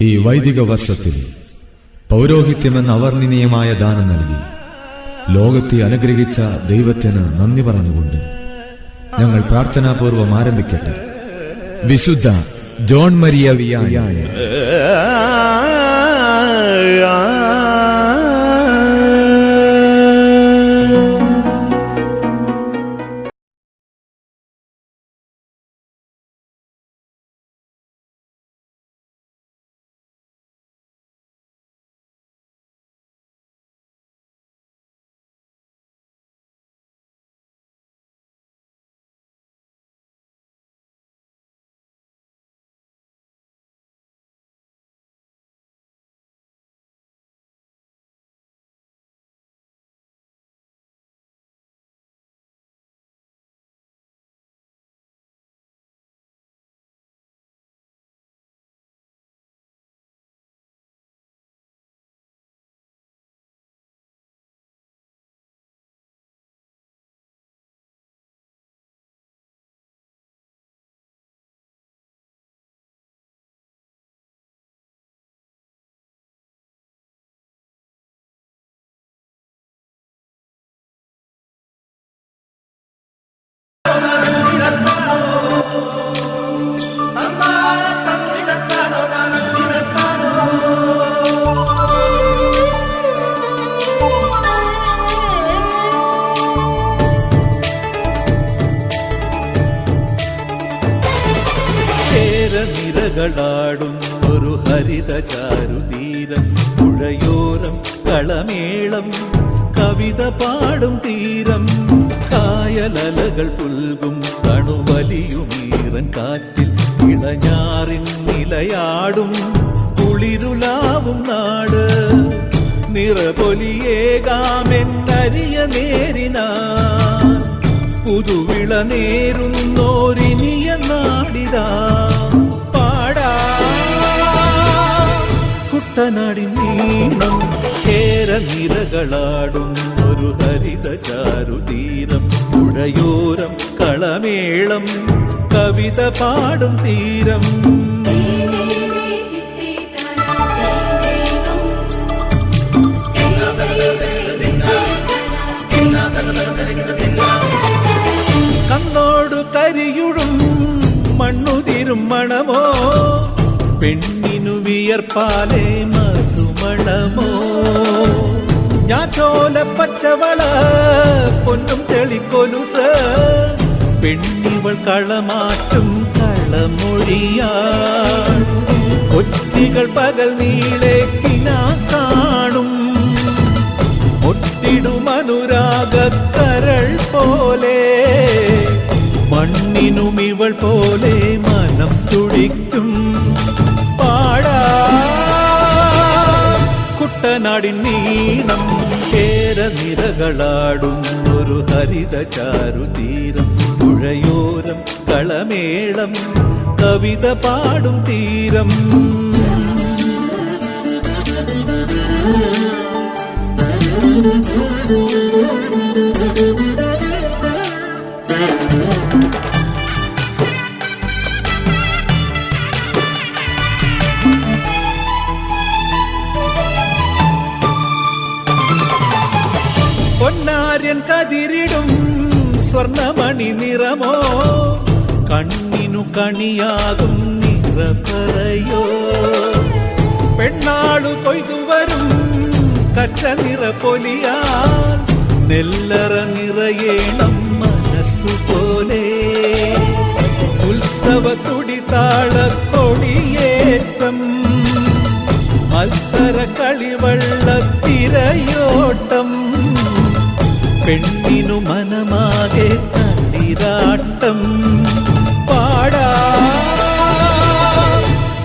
ഈ വൈദിക വർഷത്തിൽ പൗരോഹിത്യമെന്ന അവർണ്ണനീയമായ ദാനം നൽകി ലോകത്തെ അനുഗ്രഹിച്ച ദൈവത്തിന് നന്ദി പറഞ്ഞുകൊണ്ട് ഞങ്ങൾ പ്രാർത്ഥനാപൂർവം ആരംഭിക്കട്ടെ. വിശുദ്ധ ജോൺ മരിയ വിയാനി. നിരകളാടും ഒരു ഹരിത ചാരുതീരം, പുഴയോരം കളമേളം കവിത പാടും തീരം, കായലലകൾ പുൽകും കണുവലിയുമീറൻ കാറ്റിൽ ഇളഞ്ഞാറിൻ നിലയാടും കുളിരുലാവും നാട്, നിറപൊലിയേകാമെന്നരിയ നേരിനാ പുതുവിള നേരുന്നോരിനിയ നാടിതാ പാടാ കുട്ടനാടിൻ നീളം, കേരനിരകളാടും ഒരു ഹരിത ചാരുതീരം, പുഴയോരം കളമേളം കവിത പാടും തീരം. കണ്ണോടു കരിയുടും മണ്ണുതിരും മണമോ, പെണ്ണിനു വിയർപ്പാലേ മധുമണമോ, ഞാറ്റോല പച്ചവള പൊന്നും ചെളിക്കൊലുസ്, പെണ്ണിവൾ കളമാറ്റും കളമൊഴിയാൾ, കൊച്ചികൾ പകൽ നീളെ കിനാ കാണും, ഒട്ടിടുമനുരാഗക്കരൾ പോലെ, മണ്ണിനും ഇവൾ പോലെ മനം തുടിക്കും പാടാ കുട്ടനാടിൻ നീണം, കേരനിരകളാടും ഒരു ഹരിത ചാരുതീരം, പുഴയോരം കളമേളം കവിത പാടും തീരം. പൊന്നാര്യൻ കതിരിടും സ്വർണമണി നിറമോ, കണ്ണിനു കണിയാകും നിറപറയോ, പെണ്ണാളു കൊയ്തുവരും കച്ച നിറപ്പൊലിയാൽ, നെല്ലറ നിറയേണം മനസ്സുപോലെ, ഉത്സവ തുടിതാള കൊടിയേറ്റം, മത്സര കളിവള്ള തിരയോട്ടം, പെണ്ണിനു മനമാകെ തളിരാട്ടം പാടാ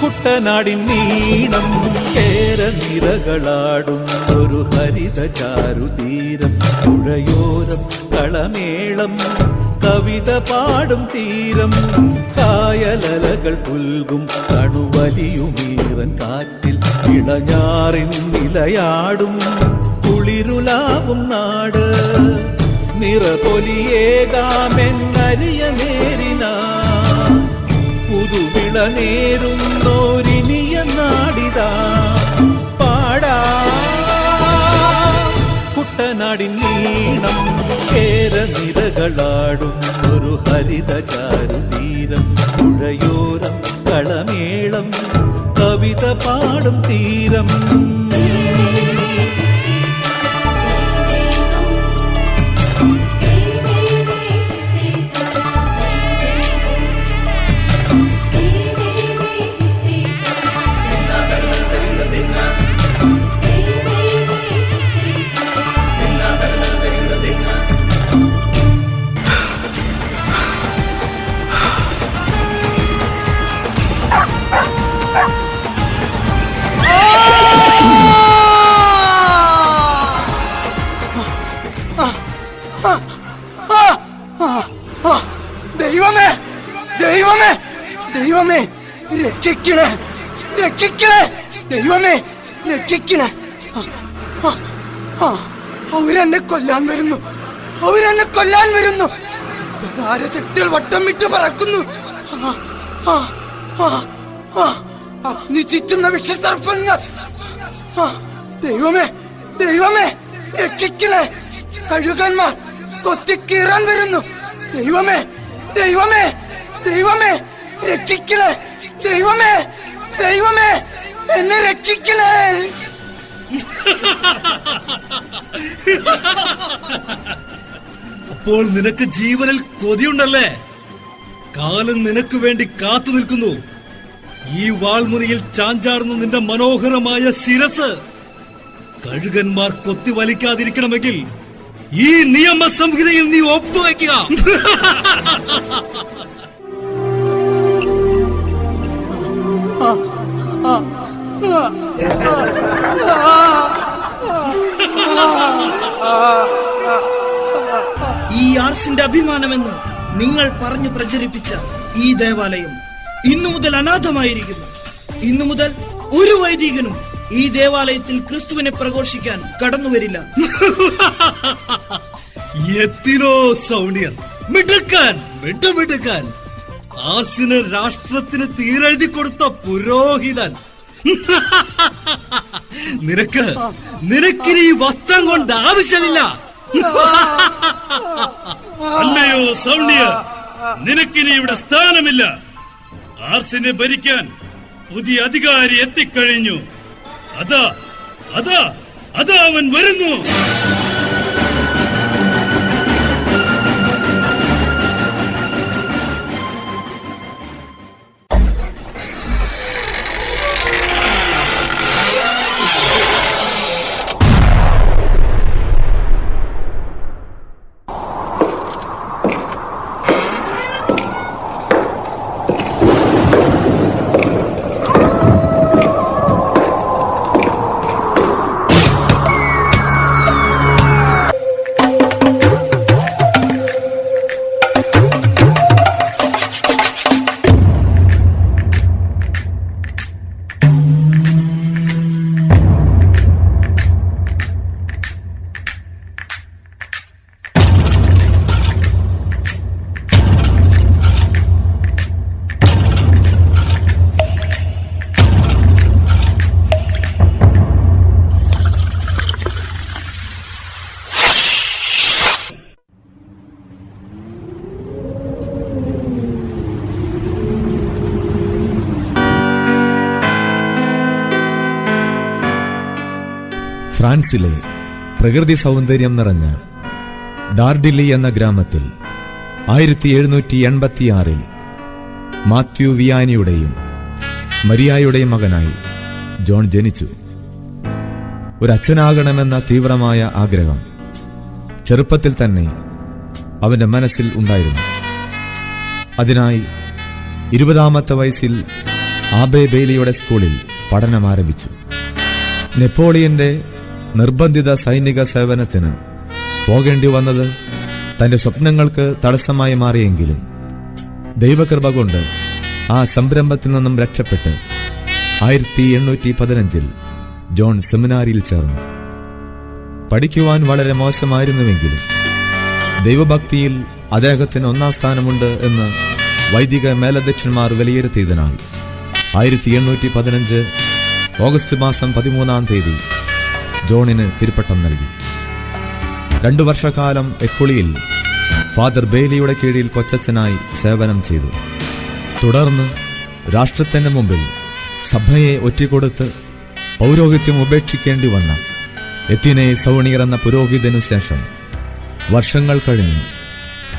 കുട്ടനാടിൻ നീണം കേരനിരകളാടും ഒരു ഹരിത ചാരുതീരം പുഴയോരം കളമേളം കവിത പാടും തീരം കായലലകൾ പുൽകും കണുവലിയുമീറൻ കാറ്റിൽ ഇളഞ്ഞാറിൻ നിലയാടും കുളിരുലാവും നാട് നിറപൊലിയേകാമെന്നരിയ നേരിന പുതുവിള നേരുന്നോരിനിയ നാടിതാ പാടാ കുട്ടനാടിൻ നീണം കേരനിരകളാടും ഒരു ഹരിത ചാരുതീരം പുഴയോരം കളമേളം കവിത പാടും തീരം ദൈവമേ ദൈവമേ ദൈവമേ രക്ഷിക്കണേ രക്ഷിക്കണേ ദൈവമേ രക്ഷിക്കണേ അവരെന്നെ കൊല്ലാൻ വരുന്നു അവരെന്നെ കൊല്ലാൻ വരുന്നു ശക്തികൾ വട്ടം വിട്ട് പറക്കുന്നു നിശ്ചിച്ചുന്ന വിഷസർപ്പങ്ങൾ ദൈവമേ ദൈവമേ രക്ഷിക്കണേ കഴുകന്മാർ കൊത്തിക്കീറാൻ വരുന്നു ദൈവമേ ദൈവമേ ദൈവമേ രക്ഷിക്കണേ ദൈവമേ ദൈവമേ എന്നെ രക്ഷിക്കണേ അപ്പോൾ നിനക്ക് ജീവനിൽ കൊതിയുണ്ടല്ലേ? കാലം നിനക്ക് വേണ്ടി കാത്തു നിൽക്കുന്നു. ഈ വാൾമുറിയിൽ ചാഞ്ചാടുന്ന നിന്റെ മനോഹരമായ ശിരസ് കഴുകന്മാർ കൊത്തി വലിക്കാതിരിക്കണമെങ്കിൽ ഈ നിയമ സംഹിതയിൽ നീ ഒപ്പുവയ്ക്കുക. ഈ ആർസിന്റെ അഭിമാനമെന്ന് നിങ്ങൾ പറഞ്ഞു പ്രചരിപ്പിച്ച ഈ ദേവാലയം ഇന്നു മുതൽ അനാഥമായിരിക്കുന്നു. ഇന്നു മുതൽ ഒരു വൈദികനും ഈ ദേവാലയത്തിൽ ക്രിസ്തുവിനെ പ്രഘോഷിക്കാൻ കടന്നു വരില്ല. എത്തിനോ സൗണ്യർ, മിടുക്കാൻ മിടുമിടുക്കാൻ, ആർസിന് രാഷ്ട്രത്തിന് തീരെഴുതി കൊടുത്ത പുരോഹിതൻ. നിനക്കിനി വസ്ത്രം കൊണ്ട് ആവശ്യമില്ല. അല്ലയോ സൗണ്യ, നിനക്കിനി ഇവിടെ സ്ഥാനമില്ല. ആർസിനെ ഭരിക്കാൻ പുതിയ അധികാരി എത്തിക്കഴിഞ്ഞു. അതാ അതാ അതാ അവൻ വരുന്നു. ഫ്രാൻസിലെ പ്രകൃതി സൗന്ദര്യം നിറഞ്ഞ ഡാർഡില്ലി എന്ന ഗ്രാമത്തിൽ 1786 മാത്യു വിയാനിയുടെയും മരിയായുടെയും മകനായി ജോൺ ജനിച്ചു. ഒരച്ഛനാകണമെന്ന തീവ്രമായ ആഗ്രഹം ചെറുപ്പത്തിൽ തന്നെ അവന്റെ മനസ്സിൽ ഉണ്ടായിരുന്നു. അതിനായി 20-ാമത്തെ വയസ്സിൽ ആബെ ബെയ്ലിയുടെ സ്കൂളിൽ പഠനം ആരംഭിച്ചു. നെപ്പോളിയന്റെ നിർബന്ധിത സൈനിക സേവനത്തിന് പോകേണ്ടി വന്നത് തന്റെ സ്വപ്നങ്ങൾക്ക് തടസ്സമായി മാറിയെങ്കിലും ദൈവകൃപ കൊണ്ട് ആ സംരംഭത്തിൽ നിന്നും രക്ഷപ്പെട്ട് 1815 ജോൺ സെമിനാരിയിൽ ചേർന്നു. പഠിക്കുവാൻ വളരെ മോശമായിരുന്നുവെങ്കിലും ദൈവഭക്തിയിൽ അദ്ദേഹത്തിന് 1-ാം സ്ഥാനമുണ്ട് എന്ന് വൈദിക മേലധ്യക്ഷന്മാർ വിലയിരുത്തിയതിനാൽ 1815 ഓഗസ്റ്റ് മാസം 13-ാം തീയതി ജോണിന് തിരുപ്പട്ടം നൽകി. 2 വർഷക്കാലം എക്കുളിയിൽ ഫാദർ ബെയ്ലിയുടെ കീഴിൽ കൊച്ചച്ഛനായി സേവനം ചെയ്തു. തുടർന്ന് രാഷ്ട്രത്തിന്റെ മുമ്പിൽ സഭയെ ഒറ്റിക്കൊടുത്ത് പൗരോഹിത്യം ഉപേക്ഷിക്കേണ്ടി വന്ന എത്തിനെ സൗണിയർ എന്ന പുരോഹിതനു ശേഷം വർഷങ്ങൾ കഴിഞ്ഞ്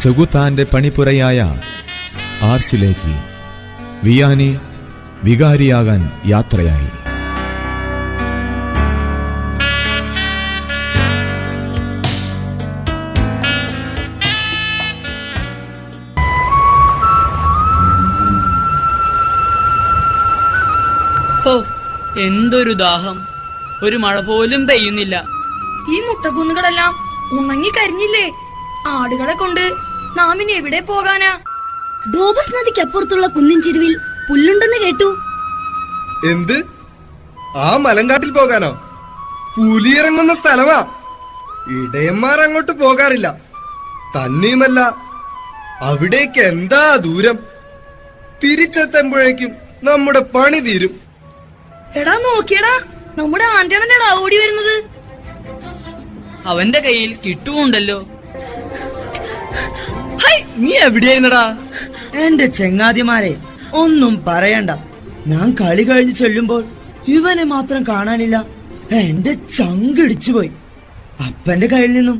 ചെകുത്താന്റെ പണിപ്പുരയായ ആർസിലേക്ക് വിയാനി വികാരിയാകാൻ യാത്രയായി. ഹോ, എന്തൊരു ദാഹം! ഒരു മഴ പോലും പെയ്യുന്നില്ല. ഈ മുട്ടക്കുന്നുകളെല്ലാം ഉണങ്ങി കരിഞ്ഞില്ലേ? ആടുകളെ കൊണ്ട് നാം ഇനി എവിടെ പോകാനാ? ഡോബസ് നദിക്കപ്പുറത്തുള്ള കുന്നിൻ ചെരുവിൽ പുല്ലുണ്ടെന്ന് കേട്ടു. എന്ത്? ആ മലങ്കാട്ടിൽ പോകാനോ? പുലിയിറങ്ങുന്ന സ്ഥലമാ. ഇടയന്മാർ അങ്ങോട്ട് പോകാറില്ല. തന്നെയുമല്ല, അവിടേക്ക് എന്താ ദൂരം. തിരിച്ചെത്തുമ്പോഴേക്കും നമ്മുടെ പണി തീരും. എടാ നോക്കിയടാ, നമ്മുടെ ആന്റണന്റെടാ ഓടി വരുന്നത്. അവന്റെ കയ്യിൽ കിട്ടുമുണ്ടല്ലോ. നീ എവിടെയായിരുന്നടാ? എന്റെ ചെങ്ങാതിമാരെ ഒന്നും പറയണ്ട. ഞാൻ കളി കഴിഞ്ഞ് ചെല്ലുമ്പോൾ ഇവനെ മാത്രം കാണാനില്ല. എന്റെ ചങ്കിടിച്ചു പോയി. അപ്പന്റെ കയ്യിൽ നിന്നും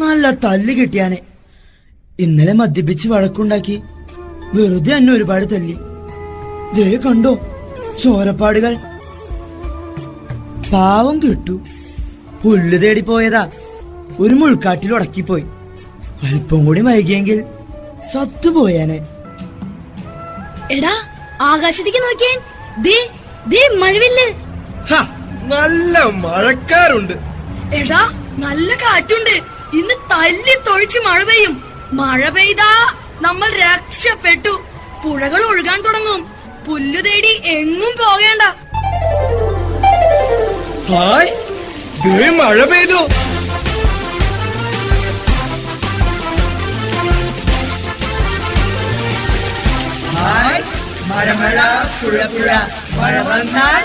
നല്ല തല്ല് കിട്ടിയാനെ. ഇന്നലെ മദ്യപിച്ച് വഴക്കുണ്ടാക്കി വെറുതെ എന്നെ ഒരുപാട് തല്ലി. ദേ കണ്ടോ ചോരപ്പാടുകൾ. പാവം കിട്ടു. പുല്ല് തേടി പോയതാ. ഒരു മുൾക്കാട്ടിൽ ഉടക്കിപ്പോയി. അല്പം കൂടി വൈകിയെങ്കിൽ ചത്തുപോയാനെ. എടാ, ആകാശത്തേക്ക് നോക്കിയേ. ദേ ദേ മഴവില്ല്. നല്ല മഴക്കാറുണ്ട്. എടാ, നല്ല കാറ്റുണ്ട്. ഇന്ന് തല്ലി തൊഴിച്ച് മഴ പെയ്യും. മഴ പെയ്താ നമ്മൾ രക്ഷപ്പെട്ടു. പുഴകൾ ഒഴുകാൻ തുടങ്ങും. പുല്ലു തേടി എങ്ങും പോകേണ്ട. ഹായ്, ദേ മഴ പെയ്തു. ഹായ്, മഴ മഴ പുഴ പുഴ, മഴ വന്നാൽ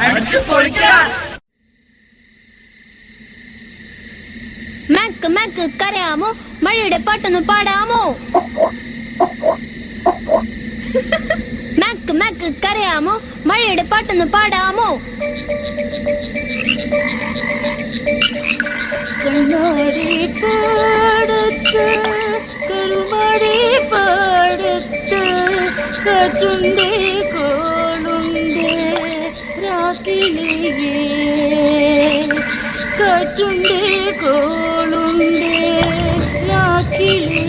അടിച്ചു പൊളിക്കാം. മാക്ക് മാക്ക് കരയാമോ? മഴയുടെ പാട്ടൊന്ന് പാടാമോ? മാക്ക് മാക്ക് കരയാമോ? മഴയുടെ പാട്ടൊന്ന് പാടാമോ? കണ്ണാടി പാടത്ത് കരുമടി പാടത്ത് കാറ്റുണ്ടേ കോളുണ്ടേ രാക്കിളിയേ കാറ്റുണ്ടേ കോളുണ്ടേ രാക്കിളിയേ.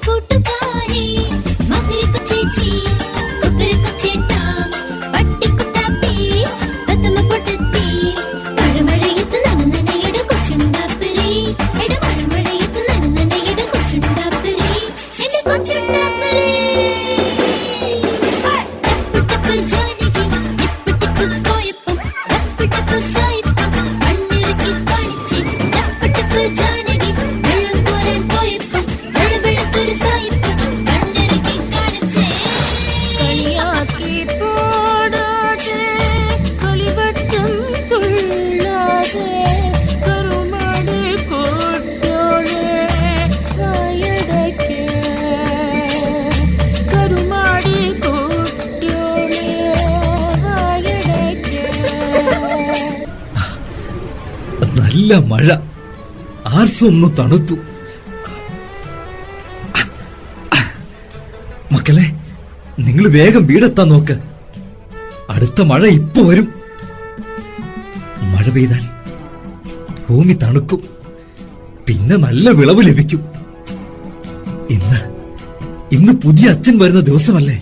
കൂട്ടുകാരെ നല്ല മഴ. ആർസൊന്നു തണുത്തു. മക്കളെ, നിങ്ങൾ വേഗം വീടെത്താൻ നോക്ക്. അടുത്ത മഴ ഇപ്പൊ വരും. മഴ പെയ്താൽ ഭൂമി തണുക്കും, പിന്നെ നല്ല വിളവ് ലഭിക്കും. ഇന്ന് പുതിയ അച്ഛൻ വരുന്ന ദിവസമല്ലേ?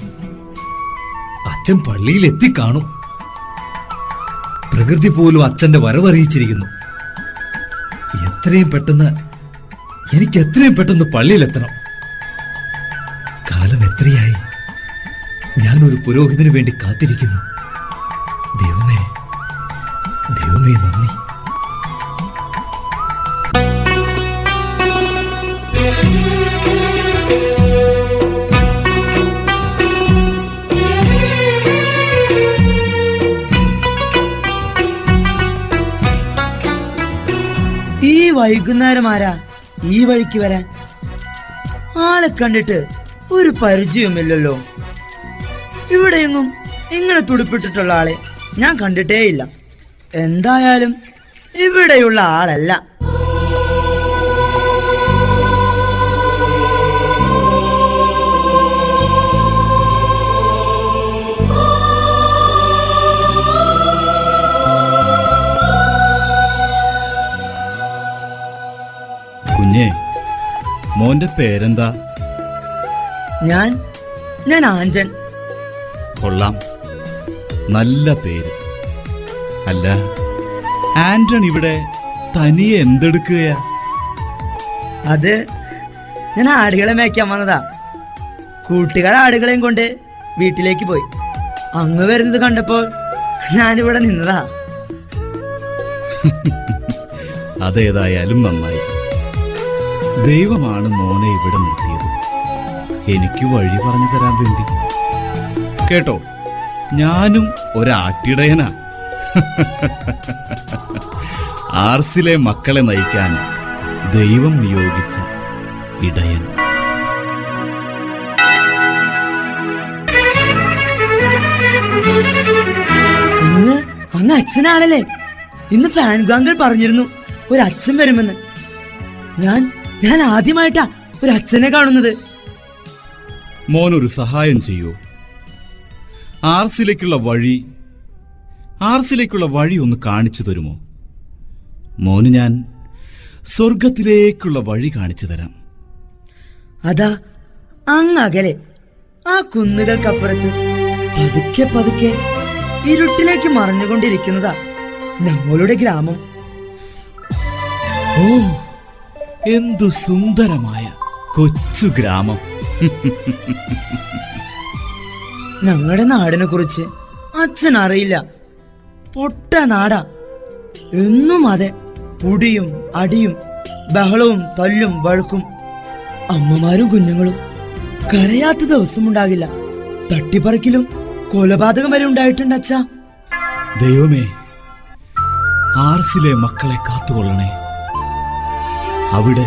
അച്ഛൻ പള്ളിയിൽ എത്തിക്കാണും. പ്രകൃതി പോലും അച്ഛന്റെ വരവറിയിച്ചിരിക്കുന്നു. എനിക്ക് എത്രയും പെട്ടെന്ന് പള്ളിയിലെത്തണം. കാലം എത്രയായി ഞാനൊരു പുരോഹിതന് വേണ്ടി കാത്തിരിക്കുന്നു. ദൈവമേ, ദൈവമേ, നന്ദി. ഈ വൈകുന്നേരം ആരാ ഈ വഴിക്ക് വരാൻ? ആളെ കണ്ടിട്ട് ഒരു പരിചയവുമില്ലല്ലോ. ഇവിടെയെങ്ങും ഇങ്ങനെ തുടുപ്പിട്ടിട്ടുള്ള ആളെ ഞാൻ കണ്ടിട്ടേയില്ല. എന്തായാലും ഇവിടെയുള്ള ആളല്ല. കുഞ്ഞേ, മോന്റെ പേരെന്താ? ഞാൻ ആന്റൺ. കൊള്ളാം, നല്ല പേര്. അല്ല, ആന്റൺ ഇവിടെ തനിയെ എന്തെടുക്കുകയാ? അത് ഞാൻ ആടുകളെ മേയ്ക്കാൻ വന്നതാ. കൂട്ടുകാർ ആടുകളെയും കൊണ്ട് വീട്ടിലേക്ക് പോയി. അങ്ങ് വരുന്നത് കണ്ടപ്പോൾ ഞാനിവിടെ നിന്നതാ. അതേതായാലും നന്നായി. ദൈവമാണ് മോനെ ഇവിടെ നിർത്തിയത്, എനിക്ക് വഴി പറഞ്ഞു തരാൻ വേണ്ടി. കേട്ടോ, ഞാനും ഒരാട്ടിടയനാ. ആർസിലെ മക്കളെ നയിക്കാൻ ദൈവം നിയോഗിച്ച ഇടയൻ. അങ്ങ് അച്ഛനാണല്ലേ? ഇന്ന് ഫ്രാൻകാങ്കൽ പറഞ്ഞിരുന്നു ഒരു അച്ഛൻ വരുമെന്ന്. ഞാൻ ആദ്യമായിട്ടാ ഒരു അച്ഛനെ കാണുന്നത്. മോനൊരു സഹായം ചെയ്യൂ. ആർസിലേക്കുള്ള വഴി ഒന്ന് കാണിച്ചു തരുമോ? മോന് ഞാൻ സ്വർഗത്തിലേക്കുള്ള വഴി കാണിച്ചു തരാം. അതാ അങ്ങകലെ ആ കുന്നുകൾക്കപ്പുറത്ത് പതുക്കെ പതുക്കെ ഇരുട്ടിലേക്ക് മറഞ്ഞുകൊണ്ടിരിക്കുന്നതാ ഞങ്ങളുടെ ഗ്രാമം. ഓ, എന്തു സുന്ദരമായ കൊച്ചു ഗ്രാമം. ഞങ്ങളുടെ നാടിനെ കുറിച്ച് അച്ഛൻ അറിയില്ല. പൊട്ട നാടാ. എന്നും അതെ, കുടിയും അടിയും ബഹളവും തല്ലും വഴക്കും. അമ്മമാരും കുഞ്ഞുങ്ങളും കരയാത്ത ദിവസമുണ്ടാകില്ല. തട്ടിപ്പറിക്കലും കൊലപാതകം വരെ ഉണ്ടായിട്ടുണ്ട് അച്ഛാ. ദൈവമേ, ആർസിലെ മക്കളെ കാത്തുകൊള്ളണേ. അവിടെ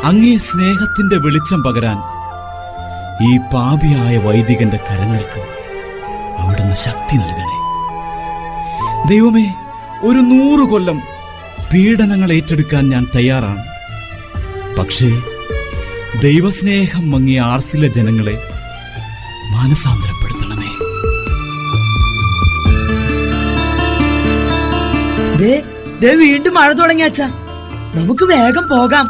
അങ്ങേ സ്നേഹത്തിന്റെ വെളിച്ചം പകരാൻ ഈ പാപിയായ വൈദികന്റെ കരങ്ങൾക്ക് അവിടുന്ന് ശക്തി നൽകണേ. ദൈവമേ, ഒരു 100 കൊല്ലം പീഡനങ്ങൾ ഏറ്റെടുക്കാൻ ഞാൻ തയ്യാറാണ്. പക്ഷേ ദൈവസ്നേഹം മങ്ങിയ ആർസിലെ ജനങ്ങളെ മാനസാന്തരപ്പെടുത്തണമേ. വീണ്ടും മഴ തുടങ്ങി അച്ഛാ. നമുക്ക് വേഗം പോകാം.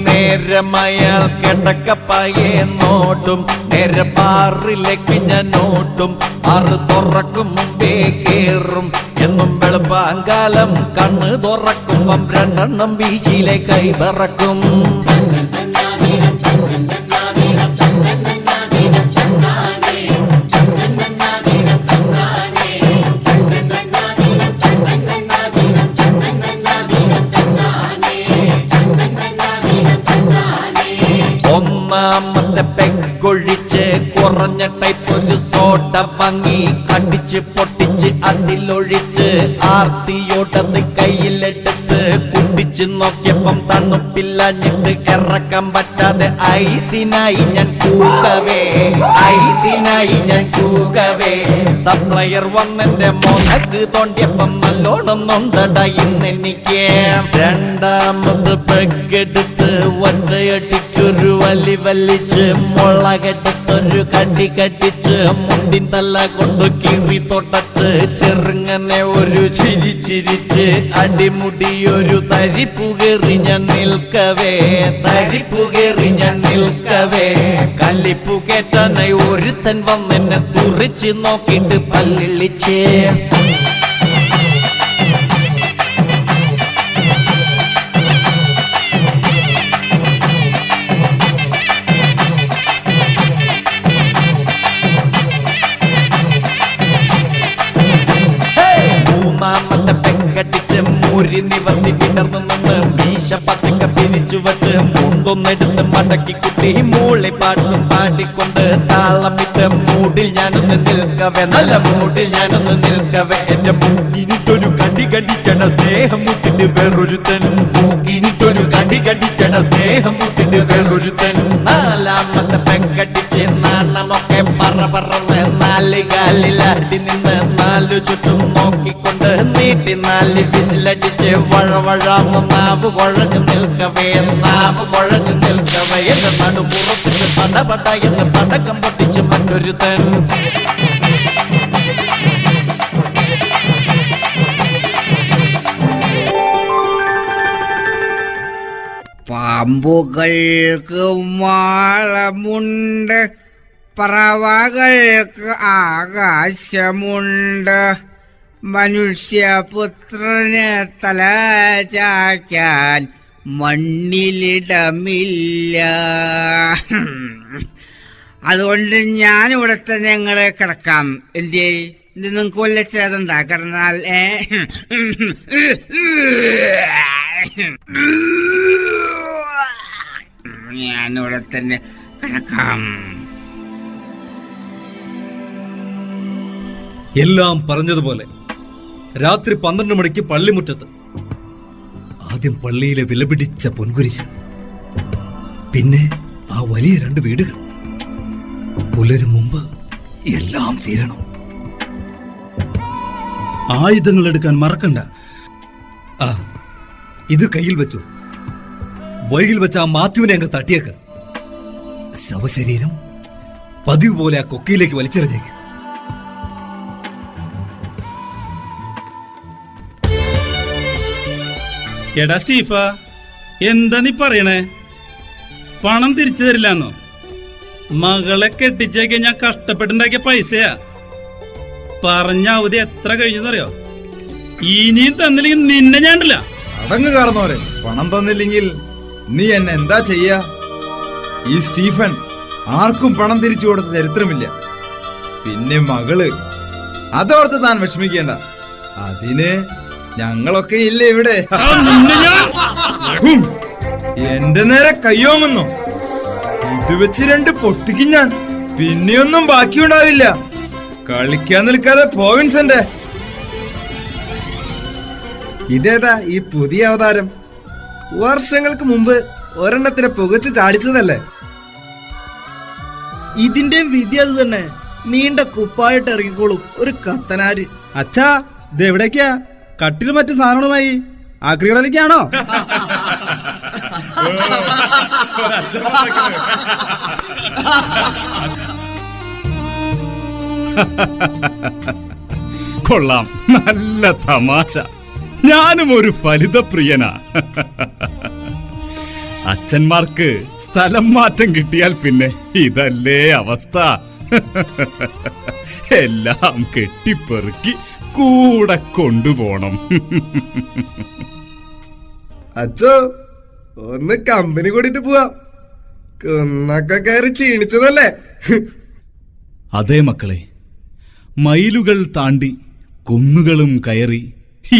നേരമയാൽ കിടക്കപ്പായെ നോട്ടും നേരെ ബാറിലേക്ക് ഞാൻ നോട്ടും. ആറ് തുറക്കും മുമ്പേ കേറും എന്നും വെളുപ്പാങ്കാലം കണ്ണ് തുറക്കുമ്പം 2 വീശിയിലെ കൈ പറക്കും. മൂന്നാമത്തെ പെഗൊഴിച്ച് കുറഞ്ഞ ടൈപ്പ് ഒരു സോഡ വാങ്ങി കടിച്ച് പൊട്ടിച്ച് അതിലൊഴിച്ച് ആർത്തിയോട്ടത് കയ്യിലെടുത്ത് കുടിച്ച് നോക്കിയപ്പം തണുപ്പില്ലഞ്ഞിട്ട് ഇറക്കാൻ പറ്റാതെ ഐസിനായി ഞാൻ കൂകവേ സപ്ലയർ വന്നെന്റെ മോനക്ക് തോണ്ടിയപ്പം നല്ലോണം നൊന്തട ഇന്നെനിക്ക്. രണ്ടാമത് പെഗെടുത്ത് ഒറ്റയടിക്കൊരു വലിച്ച് മുളകെടുത്തൊരു കടി കടിച്ച് മുണ്ടിൻ തല കൊണ്ട് കീറി തൊട്ടച്ച് ചെറുങ്ങനെ ഒരു ചിരിച്ച് അടിമുടി ഒരു തരിപ്പുകേറി ഞാൻ നിൽക്കവേ കല്ലിപ്പു കേറ്റാനായി ഒരുത്തൻ വന്നെന്നെ തുറിച്ച് നോക്കിയിട്ട് പല്ലിളിച്ചേ. മൂന്നാമത്തെ പെങ്കടിച്ച് മുരി നിവർത്തി വിടർന്നു നിന്ന് മീശ പത്തക്ക പിരിച്ചു വച്ച് മുണ്ടൊന്നെടുത്ത് മടക്കി കുത്തി മൂളി പാട്ടും പാടിക്കൊണ്ട് താളമിട്ട് മൂടിൽ ഞാനൊന്ന് നിൽക്കവേ നല്ല മൂടിൽ ഞാനൊന്ന് നിൽക്കവേ എന്റെ മൂക്കിനിട്ടൊരു കടി കടിച്ചട സ്നേഹം മുട്ടിട്ട് വേറൊരുത്തൻ മൂക്കിനിട്ടൊരു കടി കടിച്ചട സ്നേഹം മുട്ടിട്ട് വേറൊരുത്തൻ. നാലാമത്തെ പെങ്കടിച്ച് നാണമൊക്കെ പറന്ന് നാല് കാലിലാടി നിന്ന് നാലു ചുറ്റും നോക്കിക്കൊണ്ട് നീട്ടി നാല് വിസിലടിച്ച് വഴവഴാന്ന് നാവ് കുഴഞ്ഞു നിൽക്കവേ എന്റെ നടുപുറത്തിട്ട് പടപട എന്ന് പടക്കം പൊട്ടിച്ച് മറ്റൊരുത്തൻ. പാമ്പുകൾക്ക് മാളമുണ്ട്, പറവകൾക്ക് ആകാശമുണ്ട്, മനുഷ്യപുത്രന് തല ചായ്ക്കാൻ മണ്ണിലിടമില്ല. അതുകൊണ്ട് ഞാനിവിടെ തന്നെ ഞങ്ങളെ കിടക്കാം. എന്തേ ഇത് നിങ്ങൾക്ക് വല്ല ചേതണ്ടാ കിടന്നാൽ? ഞാനിവിടെ തന്നെ കിടക്കാം. എല്ലാം പറഞ്ഞതുപോലെ രാത്രി 12 മണിക്ക് പള്ളിമുറ്റത്ത് ആദ്യം പള്ളിയിലെ വിലപിടിച്ച പൊൻകുരിശ്, പിന്നെ ആ വലിയ 2 വീടുകൾ. പുലരും മുമ്പ് എല്ലാം തീരണം. ആയുധങ്ങൾ എടുക്കാൻ മറക്കണ്ട. ആ ഇത് കയ്യിൽ വെച്ചു. വഴിയിൽ വെച്ച ആ മാത്യുവിനെ അങ്ങ് തട്ടിയേക്ക്. ശവശരീരം പതിവ് പോലെ ആ കൊക്കയിലേക്ക് വലിച്ചെറിഞ്ഞേക്ക്. എടാ സ്റ്റീഫ, എന്താ നീ പറയണേ? പണം തിരിച്ചു തരില്ലെന്നോ? മകളെ കെട്ടിച്ചേക്ക് ഞാൻ കഷ്ടപ്പെട്ടുണ്ടാക്കിയ പൈസയാ. പറഞ്ഞ അവധി എത്ര കഴിഞ്ഞെന്നറിയോ? ഇനിയും തന്നില്ലെങ്കിൽ നിന്നെ ഞാനില്ല. അടങ്ങ് കാരണവരെ, പണം തന്നില്ലെങ്കിൽ നീ എന്നെ എന്താ ചെയ്യാ? ഈ സ്റ്റീഫൻ ആർക്കും പണം തിരിച്ചു കൊടുത്ത ചരിത്രമില്ല. പിന്നെ മകള്, അതോർത്ത് താൻ വിഷമിക്കേണ്ട. അതിന് ഞങ്ങളൊക്കെ ഇല്ലേ ഇവിടെ. എന്റെ നേരെ കയ്യോങ്ങുന്നു. ഇത് വെച്ച് 2 പൊട്ടിക്കും ഞാൻ. പിന്നെയൊന്നും ബാക്കിയുണ്ടാവില്ല. കളിക്കാൻ നിൽക്കാതെ പോവിൻസന്റെ. ഇതേതാ ഈ പുതിയ അവതാരം? വർഷങ്ങൾക്ക് മുമ്പ് ഒരെണ്ണത്തിനെ പുകച്ച് ചാടിച്ചതല്ലേ? ഇതിന്റെയും വിധി അത് തന്നെ. നീണ്ട കുപ്പായിട്ട് ഇറങ്ങിക്കോളും ഒരു കത്തനാര്. അച്ഛാ, ഇത് എവിടേക്കാ? കട്ടിലും മറ്റു സാധനങ്ങളുമായി ആക്രികളിലേക്കാണോ? കൊള്ളാം, നല്ല തമാശ. ഞാനും ഒരു ഫലിതപ്രിയനാ. അച്ഛന്മാർക്ക് സ്ഥലം മാറ്റം കിട്ടിയാൽ പിന്നെ ഇതല്ലേ അവസ്ഥ. എല്ലാം കെട്ടിപ്പെറുക്കി കൂടെ കൊണ്ടുപോണം. അച്ഛോ, ഒന്ന് കമ്പനി കൂടിട്ട് പോവാം. കുന്നൊക്കെ കയറി ക്ഷീണിച്ചതല്ലേ? അതേ മക്കളെ, മൈലുകൾ താണ്ടി കുന്നുകളും കയറി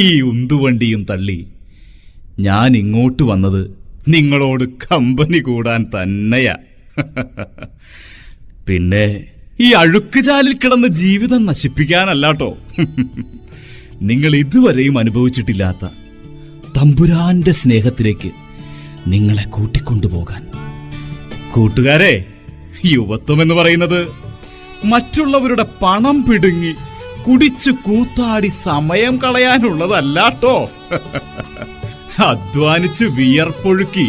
ഈ ഉന്തുവണ്ടിയും തള്ളി ഞാൻ ഇങ്ങോട്ട് വന്നത് നിങ്ങളോട് കമ്പനി കൂടാൻ തന്നെയാ. പിന്നെ ഈ അഴുക്കുചാലിൽ കിടന്ന് ജീവിതം നശിപ്പിക്കാനല്ലാട്ടോ. നിങ്ങൾ ഇതുവരെയും അനുഭവിച്ചിട്ടില്ലാത്ത തമ്പുരാന്റെ സ്നേഹത്തിലേക്ക് നിങ്ങളെ കൂട്ടിക്കൊണ്ടുപോകാൻ. കൂട്ടുകാരെ, യുവത്വം എന്ന് പറയുന്നത് മറ്റുള്ളവരുടെ പണം പിടുങ്ങി കുടിച്ചു കൂത്താടി സമയം കളയാനുള്ളതല്ലാട്ടോ. അധ്വാനിച്ച് വിയർപ്പൊഴുക്കി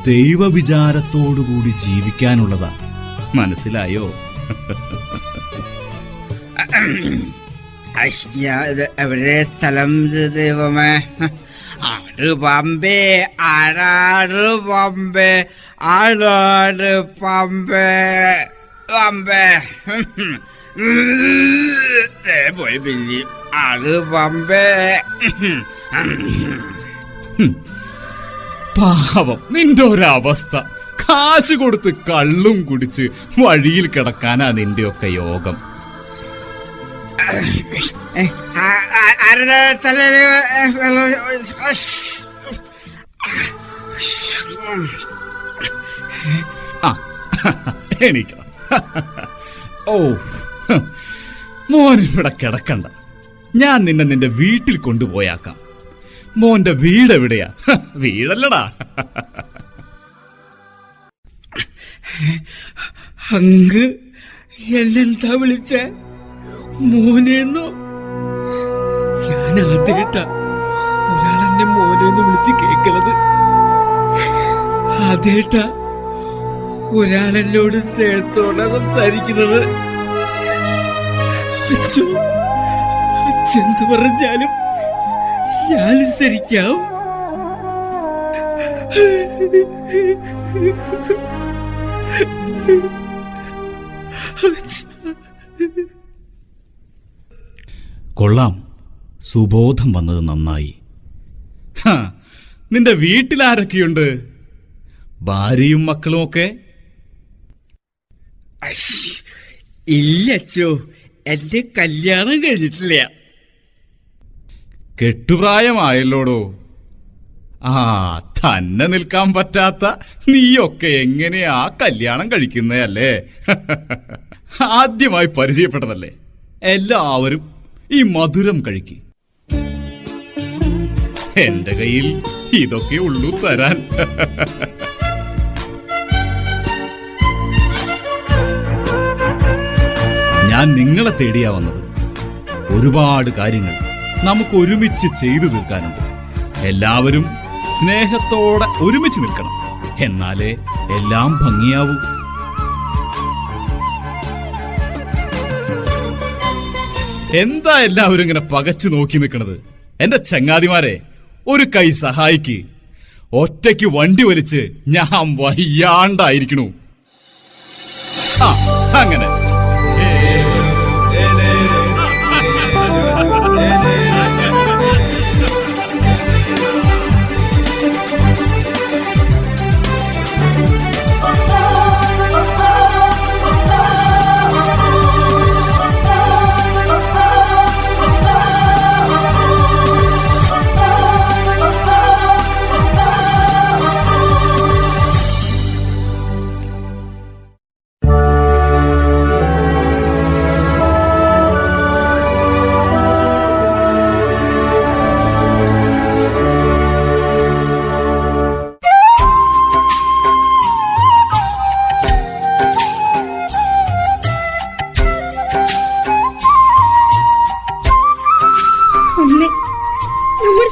ദൈവവിചാരത്തോടുകൂടി ജീവിക്കാനുള്ളതാ. മനസ്സിലായോ? എവിടെ സ്ഥലം ദൈവമേ? ആട് പമ്പേ, ആരാട് പമ്പേ, ആടാട് പമ്പേ, പമ്പേ പോയി പിന്നി ആട് പമ്പേ. പാവം നിന്റെ ഒരവസ്ഥ. കാശ് കൊടുത്ത് കള്ളും കുടിച്ച് വഴിയിൽ കിടക്കാനാ നിന്റെ ഒക്കെ യോഗം. ആരുടെ തലയില് എണീക്കണം. ഓ, മോനിവിടെ കിടക്കണ്ട. ഞാൻ നിന്റെ വീട്ടിൽ കൊണ്ടുപോയാക്കാം. മോന്റെ വീട് എവിടെയാ? വീടല്ലടാ. അങ്ങ് എന്നെന്താ വിളിച്ച? മോനെന്നോ? ഞാൻ ആദ്യമായിട്ടാ ഒരാളെന്നെ മോനെന്ന് വിളിച്ച് കേക്കണത്. ആദ്യമായിട്ടാ ഒരാളെന്നോട് സ്നേഹത്തോടെ സംസാരിക്കുന്നത്. അച്ഛോ, അച്ഛന്ത് പറഞ്ഞാലും ഞാൻ അനുസരിക്കാം. കൊള്ളാം, സുബോധം വന്നത് നന്നായി. നിന്റെ വീട്ടിലാരൊക്കെയുണ്ട്? ഭാര്യയും മക്കളും ഒക്കെ? ഇല്ല അച്ഛോ, എന്റെ കല്യാണം കഴിഞ്ഞിട്ടില്ല. കെട്ടുപ്രായമായല്ലോടോ. തന്നെ നിൽക്കാൻ പറ്റാത്ത നീയൊക്കെ എങ്ങനെയാ കല്യാണം കഴിക്കുന്നതല്ലേ? ആദ്യമായി പരിചയപ്പെട്ടതല്ലേ? എല്ലാവരും ഈ മധുരം കഴിക്കും. എന്റെ കയ്യിൽ ഇതൊക്കെ ഉള്ളൂ തരാൻ. ഞാൻ നിങ്ങളെ തേടിയാ വന്നത്. ഒരുപാട് കാര്യങ്ങൾ നമുക്ക് ഒരുമിച്ച് ചെയ്തു തീർക്കാനുണ്ട്. എല്ലാവരും സ്നേഹത്തോടെ ഒരുമിച്ച് നിൽക്കണം. എന്നാലേ എല്ലാം ഭംഗിയാവൂ. എന്താ എല്ലാവരും ഇങ്ങനെ പകച്ചു നോക്കി നിൽക്കണത്? എന്റെ ചങ്ങാതിമാരെ, ഒരു കൈ സഹായിക്ക്. ഒറ്റയ്ക്ക് വണ്ടി വലിച്ച് ഞാൻ വയ്യാണ്ടായിരിക്കണു. അങ്ങനെ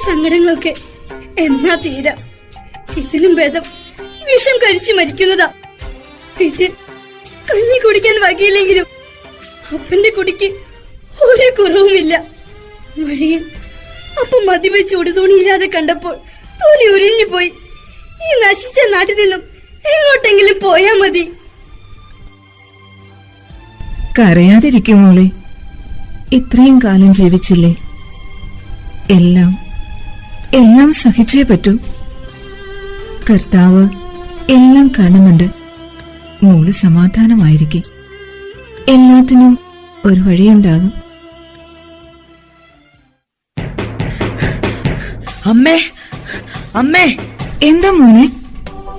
സങ്കടങ്ങളൊക്കെ എന്നാ തീരാ? ഇതിലും ഭേദം വിഷം കഴിച്ചു മരിക്കുന്നതാ. വീട്ടിൽ കഞ്ഞി കുടിക്കാൻ വകയില്ലെങ്കിലും അപ്പന്റെ കുടിക്ക് ഒരു കുറവുമില്ല. വഴിയിൽ അപ്പം മതിവെച്ച് ഉടുതുണിയില്ലാതെ കണ്ടപ്പോൾ തൊലി ഉരിഞ്ഞു പോയി. ഈ നശിച്ച നാട്ടിൽ നിന്നും എങ്ങോട്ടെങ്കിലും പോയാ മതി. കരയാതിരിക്കും മോളെ, ഇത്രയും കാലം ജീവിച്ചില്ലേ. എല്ലാം സഹിച്ചേ പറ്റൂ. കർത്താവ് എല്ലാം കാണുന്നുണ്ട്. മോള് സമാധാനമായിരിക്കും. എല്ലാത്തിനും ഒരു വഴിയുണ്ടാകും. അമ്മേ, അമ്മേ. എന്താ മോനെ,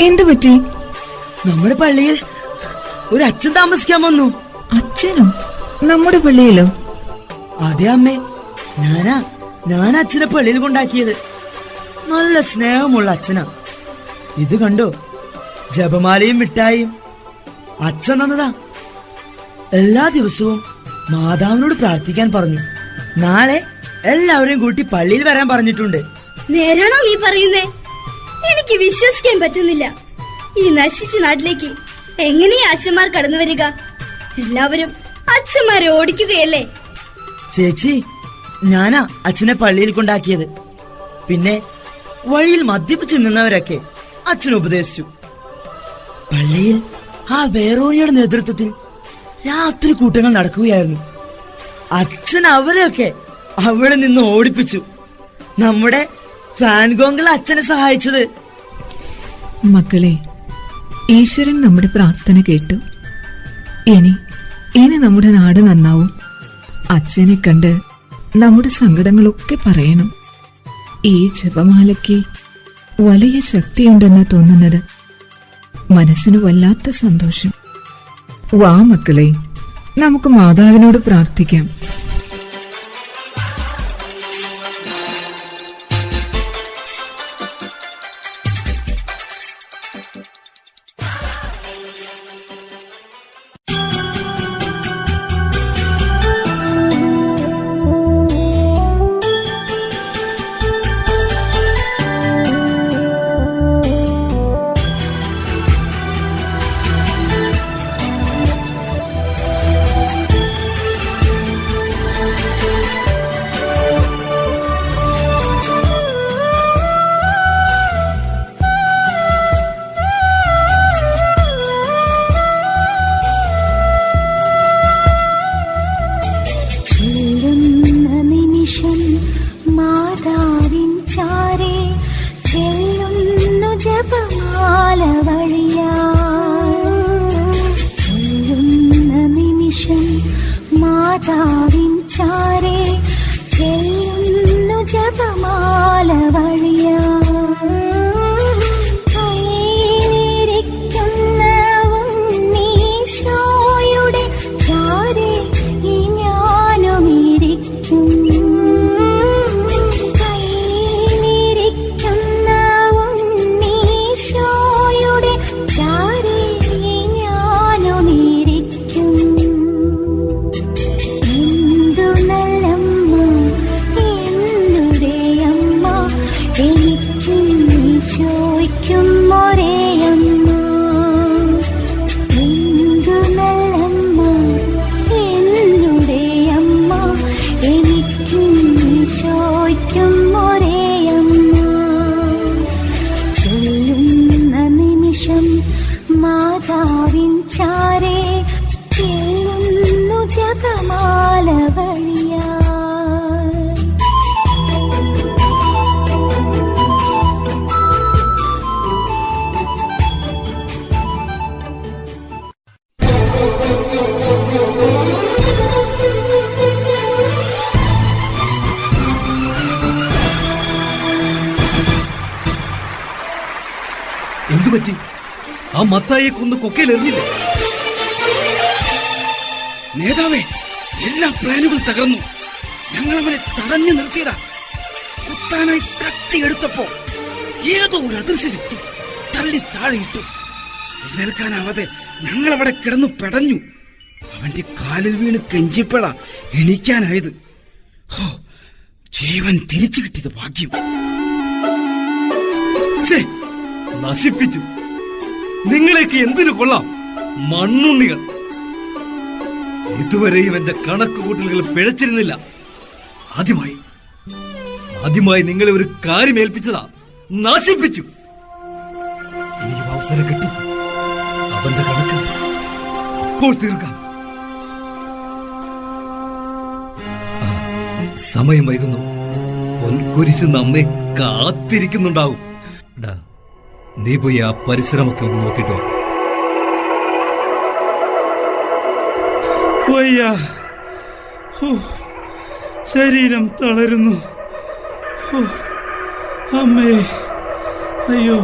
എന്തു പറ്റി? നമ്മുടെ പള്ളിയിൽ ഒരു അച്ഛൻ താമസിക്കാൻ വന്നു. അച്ഛനോ? നമ്മുടെ പള്ളിയിലോ? അതെ അമ്മേ, ഞാൻ അച്ഛനെ പള്ളിയിൽ കൊണ്ടാക്കിയത്. നല്ല സ്നേഹമുള്ള അച്ഛനാ. ഇത് കണ്ടോ, ജപമാലയും മിഠായിയും അച്ഛൻ തന്നതാ. എല്ലാ ദിവസവും മാതാവിനോട് പ്രാർത്ഥിക്കാൻ പറഞ്ഞു. നാളെ എല്ലാവരെയും കൂട്ടി പള്ളിയിൽ വരാൻ പറഞ്ഞിട്ടുണ്ട്. നേരാണോ നീ പറയുന്നേ? എനിക്ക് വിശ്വസിക്കാൻ പറ്റുന്നില്ല. ഈ നശിച്ച നാട്ടിലേക്ക് എങ്ങനെയാ അച്ഛന്മാർ കടന്നു വരിക? എല്ലാവരും അച്ഛന്മാരെ ഓടിക്കുകയല്ലേ? ചേച്ചി, ഞാനാ അച്ഛനെ പള്ളിയിൽ കൊണ്ടാക്കിയത്. പിന്നെ വഴിയിൽ മദ്യപിച്ച് നിന്നവരൊക്കെ അച്ഛൻ ഉപദേശിച്ചു. പള്ളിയിൽ ആ വേറോനിയുടെ നേതൃത്വത്തിൽ രാത്രി കൂട്ടങ്ങൾ നടക്കുകയായിരുന്നു. അച്ഛൻ അവരെയൊക്കെ അവിടെ നിന്ന് ഓടിപ്പിച്ചു. നമ്മുടെ ഫാൻഗോങ്കൾ അച്ഛനെ സഹായിച്ചത്. മക്കളെ, ഈശ്വരൻ നമ്മുടെ പ്രാർത്ഥന കേട്ടു. ഇനി നമ്മുടെ നാട് നന്നാവും. അച്ഛനെ കണ്ട് നമ്മുടെ സങ്കടങ്ങളൊക്കെ പറയണം. ഈ ജപമാലയ്ക്ക് വലിയ ശക്തിയുണ്ടെന്ന് തോന്നുന്നത്. മനസ്സിന് വല്ലാത്ത സന്തോഷം. വാ മക്കളെ, നമുക്ക് മാതാവിനോട് പ്രാർത്ഥിക്കാം. എന്തുപറ്റി? ആ മത്തായെ കൊന്ന് കൊക്കയിൽ എറിഞ്ഞില്ലേ? നേതാവേ, എല്ലാ പ്ലാനുകൾ തകർന്നു. ഞങ്ങൾ അവനെ തടഞ്ഞു നിർത്തിയതാ. കുത്താനായി കത്തിയെടുത്തപ്പോ ഏതോ ഒരു അദൃശ്യ ശക്തി തള്ളി താഴെയിട്ടു. എഴുന്നേൽക്കാനാവാതെ ഞങ്ങൾ അവിടെ കിടന്നു പെടഞ്ഞു. അവന്റെ കാലിൽ വീണ് കെഞ്ചിപ്പഴ എണീക്കാനായത്. ജീവൻ തിരിച്ചു കിട്ടിയത് ഭാഗ്യം. നശിപ്പിച്ചു. നിങ്ങളേക്ക് എന്തിനു കൊള്ളാം, മണ്ണുണ്ണികൾ. ഇതുവരെയും എന്റെ കണക്കുകൂട്ടലുകൾ പിഴച്ചിരുന്നില്ല. ആദ്യമായി നിങ്ങളെ ഒരു കാര്യം ഏൽപ്പിച്ചതാ, നശിപ്പിച്ചു. ഇനിയും അവസരം കിട്ടും. അവന്റെ കണക്ക് അപ്പോൾ തീർക്കാം. സമയം വൈകുന്നു. പൊൻകുരിശ് നമ്മെ കാത്തിരിക്കുന്നുണ്ടാവും. നീ പോയി ആ പരിസരമൊക്കെ ഒന്ന് നോക്കിട്ടോ. വയ്യ, ശരീരം തളരുന്നു. അമ്മേ, അയ്യോ.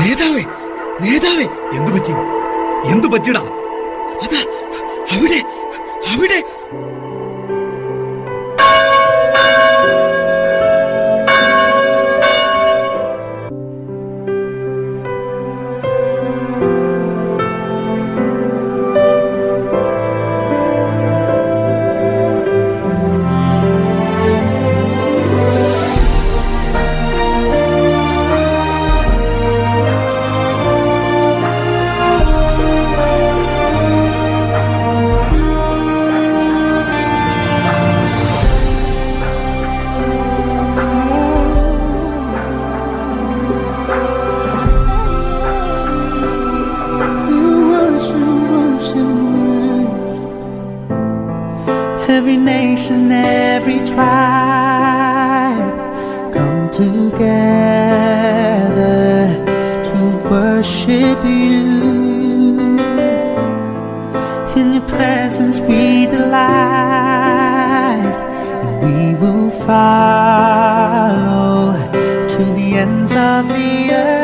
നേതാവേ, നേതാവേ, എന്തു പറ്റി? എന്തു പറ്റിടാ? അതാ അവിടെ അവിടെ. Every nation, every tribe come together to worship you. In your presence we delight, and we will follow to the ends of the earth.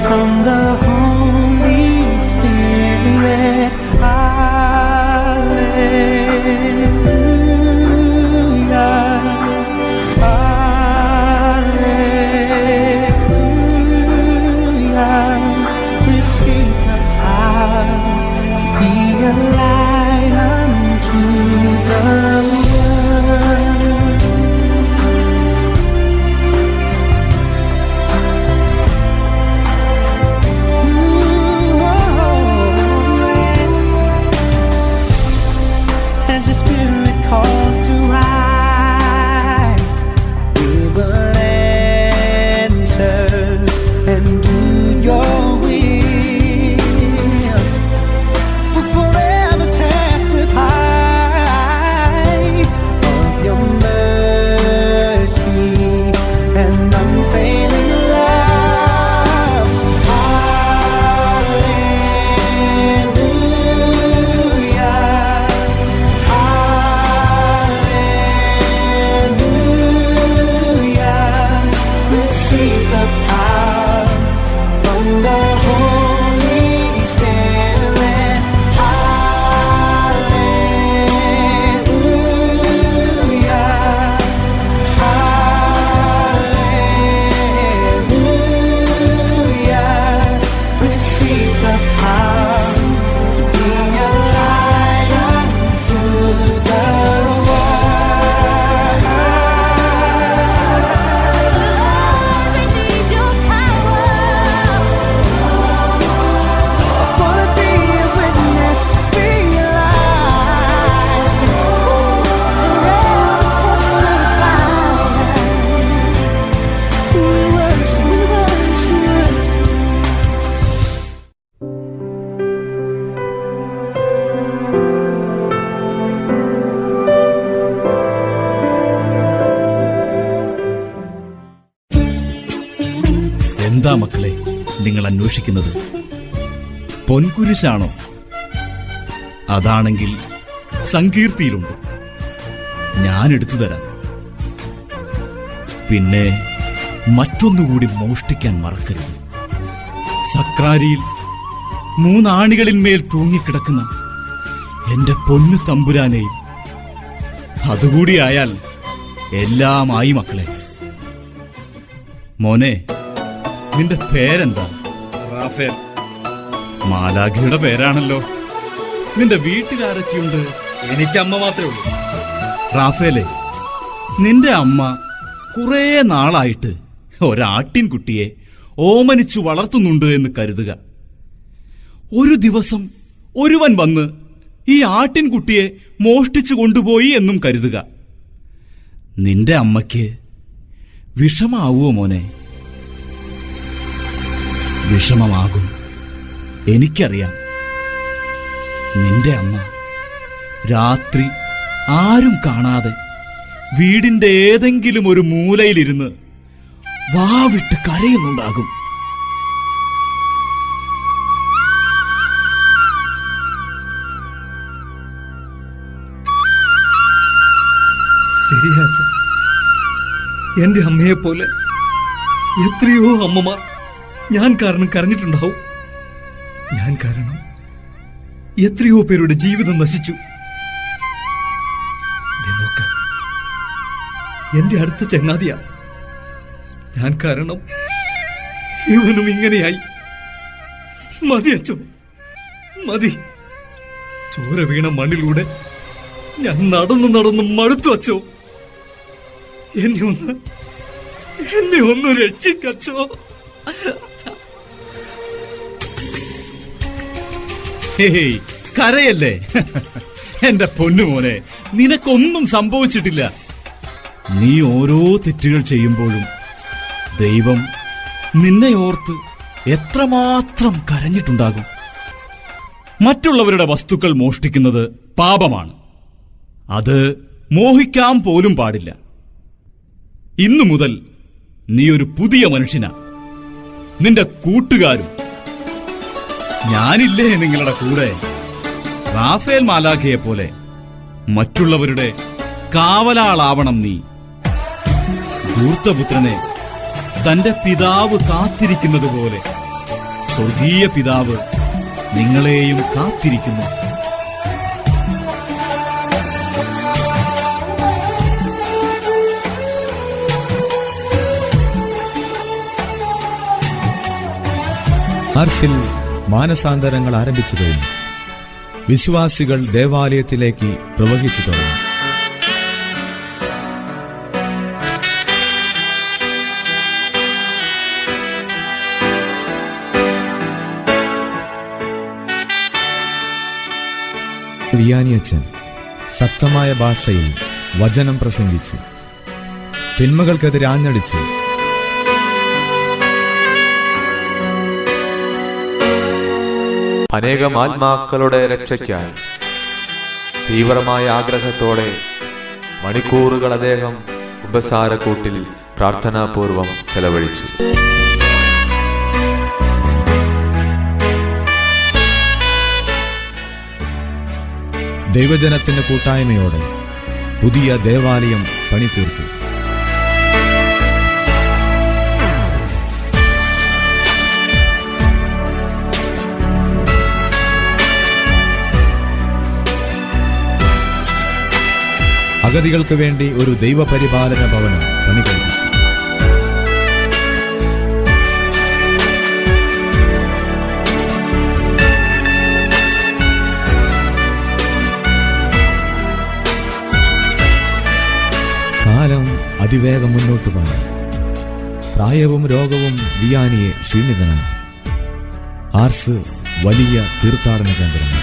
From the Holy Spirit, hallelujah, hallelujah. Receive the power to be a light unto the world. Calls to rise, we will enter and do your will. We'll forever testify of your mercy and unfailing love. Hallelujah. Receive the power from the Holy Spirit. Hallelujah, hallelujah. Receive the power to be a light unto the world. എന്താ മക്കളെ നിങ്ങൾ അന്വേഷിക്കുന്നത്? പൊൻകുരിശാണോ? അതാണെങ്കിൽ സങ്കീർത്തിയിലുണ്ട്, ഞാൻ എടുത്തു തരാം. പിന്നെ മറ്റൊന്നുകൂടി മോഷ്ടിക്കാൻ മറക്കരുത്. സക്രാരിയിൽ 3 ആണികളിന്മേൽ തൂങ്ങിക്കിടക്കുന്ന എന്റെ പൊന്നു തമ്പുരാനെയും. അതുകൂടിയായാൽ എല്ലാമായി മക്കളെ. മോനെ, നിന്റെ പേരെന്താ? റാഫേൽ. മാലാഖയുടെ പേരാണല്ലോ. നിന്റെ വീട്ടിലാരൊക്കെയുണ്ട്? എനിക്ക് അമ്മ മാത്രമേ ഉള്ളൂ. റാഫേലെ, നിന്റെ അമ്മ കുറേ നാളായിട്ട് ഒരാട്ടിൻകുട്ടിയെ ഓമനിച്ചു വളർത്തുന്നുണ്ട് എന്ന് കരുതുക. ഒരു ദിവസം ഒരുവൻ വന്ന് ഈ ആട്ടിൻകുട്ടിയെ മോഷ്ടിച്ചു കൊണ്ടുപോയി എന്നും കരുതുക. നിന്റെ അമ്മയ്ക്ക് വിഷമാവോ മോനെ? വിഷമമാകും, എനിക്കറിയാം. നിന്റെ അമ്മ രാത്രി ആരും കാണാതെ വീടിന്റെ ഏതെങ്കിലും ഒരു മൂലയിലിരുന്ന് വാവിട്ട് കരയുന്നുണ്ടാകും. ശരിയാ അച്ഛൻ. എന്റെ അമ്മയെപ്പോലെ എത്രയോ അമ്മമാർ ഞാൻ കാരണം കരഞ്ഞിട്ടുണ്ടാവും. ഞാൻ കാരണം എത്രയോ പേരുടെ ജീവിതം നശിച്ചു. നോക്ക്, എന്റെ അടുത്ത ചങ്ങാതിയാ. ഞാൻ കാരണം ഇവനും ഇങ്ങനെയായി. മതി അച്ചോ, മതി. ചോര വീണ മണ്ണിലൂടെ ഞാൻ നടന്നു മടുത്തു അച്ചോ. എന്നെ ഒന്ന് രക്ഷിക്കച്ചോ. ഹേയ്, കരയല്ലേ എന്റെ പൊന്നുമോനെ, നിനക്കൊന്നും സംഭവിച്ചിട്ടില്ല. നീ ഓരോ തെറ്റുകൾ ചെയ്യുമ്പോഴും ദൈവം നിന്നെ ഓർത്ത് എത്രമാത്രം കരഞ്ഞിട്ടുണ്ടാകും. മറ്റുള്ളവരുടെ വസ്തുക്കൾ മോഷ്ടിക്കുന്നത് പാപമാണ്. അത് മോഹിക്കാൻ പോലും പാടില്ല. ഇന്നു മുതൽ നീ ഒരു പുതിയ മനുഷ്യനാ. നിന്റെ കൂട്ടുകാരും ഞാനില്ലേ നിങ്ങളുടെ കൂടെ. റാഫേൽ മാലാഖയെ പോലെ മറ്റുള്ളവരുടെ കാവലാളാവണം നീ. ധൂർത്തപുത്രനെ തന്റെ പിതാവ് കാത്തിരിക്കുന്നത് പോലെ സ്വർഗീയ പിതാവ് നിങ്ങളെയും കാത്തിരിക്കുന്നു. ആർസിൽ മാനസാന്തരങ്ങൾ ആരംഭിച്ചു കഴിഞ്ഞു. വിശ്വാസികൾ ദേവാലയത്തിലേക്ക് പ്രവഹിച്ചു തുടങ്ങി. വിയാനിയച്ചൻ ശക്തമായ ഭാഷയിൽ വചനം പ്രസംഗിച്ചു. തിന്മകൾക്കെതിരെ ആഞ്ഞടിച്ചു. അനേകം ആത്മാക്കളുടെ രക്ഷയ്ക്കായി തീവ്രമായ ആഗ്രഹത്തോടെ മണിക്കൂറുകൾ അദ്ദേഹം ഉപസാരക്കൂട്ടിൽ പ്രാർത്ഥനാപൂർവം ചെലവഴിച്ചു. ദൈവജനത്തിന്റെ കൂട്ടായ്മയോടെ പുതിയ ദേവാലയം പണിതീർത്തു. അഗതികൾക്ക് വേണ്ടി ഒരു ദൈവപരിപാലന ഭവനം പണികഴിപ്പിച്ചു. കാലം അതിവേഗം മുന്നോട്ട് പോയി. പ്രായവും രോഗവും വിയാനിയെ ക്ഷീണിതനായി. ആർസ് വലിയ തീർത്ഥാടന കേന്ദ്രമാണ്.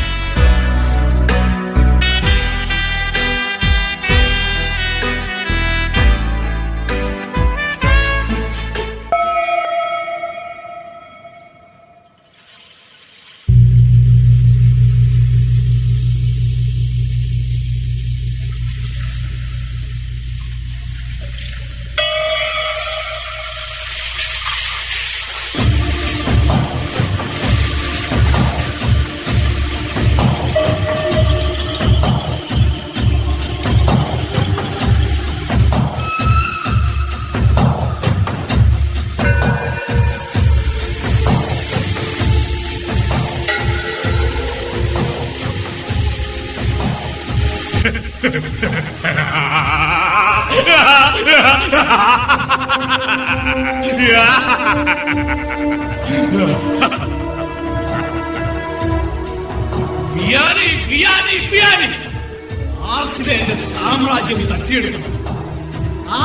ആർസിലെ എന്റെ സാമ്രാജ്യം തട്ടിയെടുക്കണം.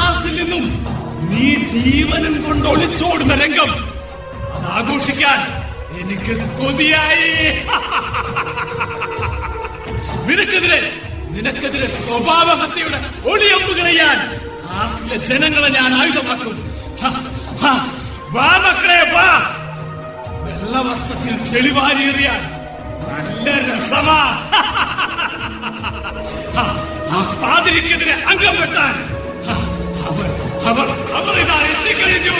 ആർസിൽ നിന്നും നീ ജീവനും കൊണ്ട് ഒളിച്ചോടുന്ന രംഗം അത് ആഘോഷിക്കാൻ എനിക്ക് കൊതിയായി. നിനക്കെതിരെ സ്വഭാവഹത്യയുടെ ഒളിയമ്പുകളെയാൻ ആർസിലെ ജനങ്ങളെ ഞാൻ ആയുധമാക്കും. വാ മക്കളെ വാ. വെള്ളവസ്ത്രത്തിൽ ചെളിവാരിയെറിയാൻ നല്ല രസമാ. ആ പാതിരിക്കെതിരെ അംഗം വെട്ടാൻ അവർ ഇതാ എത്തിക്കഴിഞ്ഞു.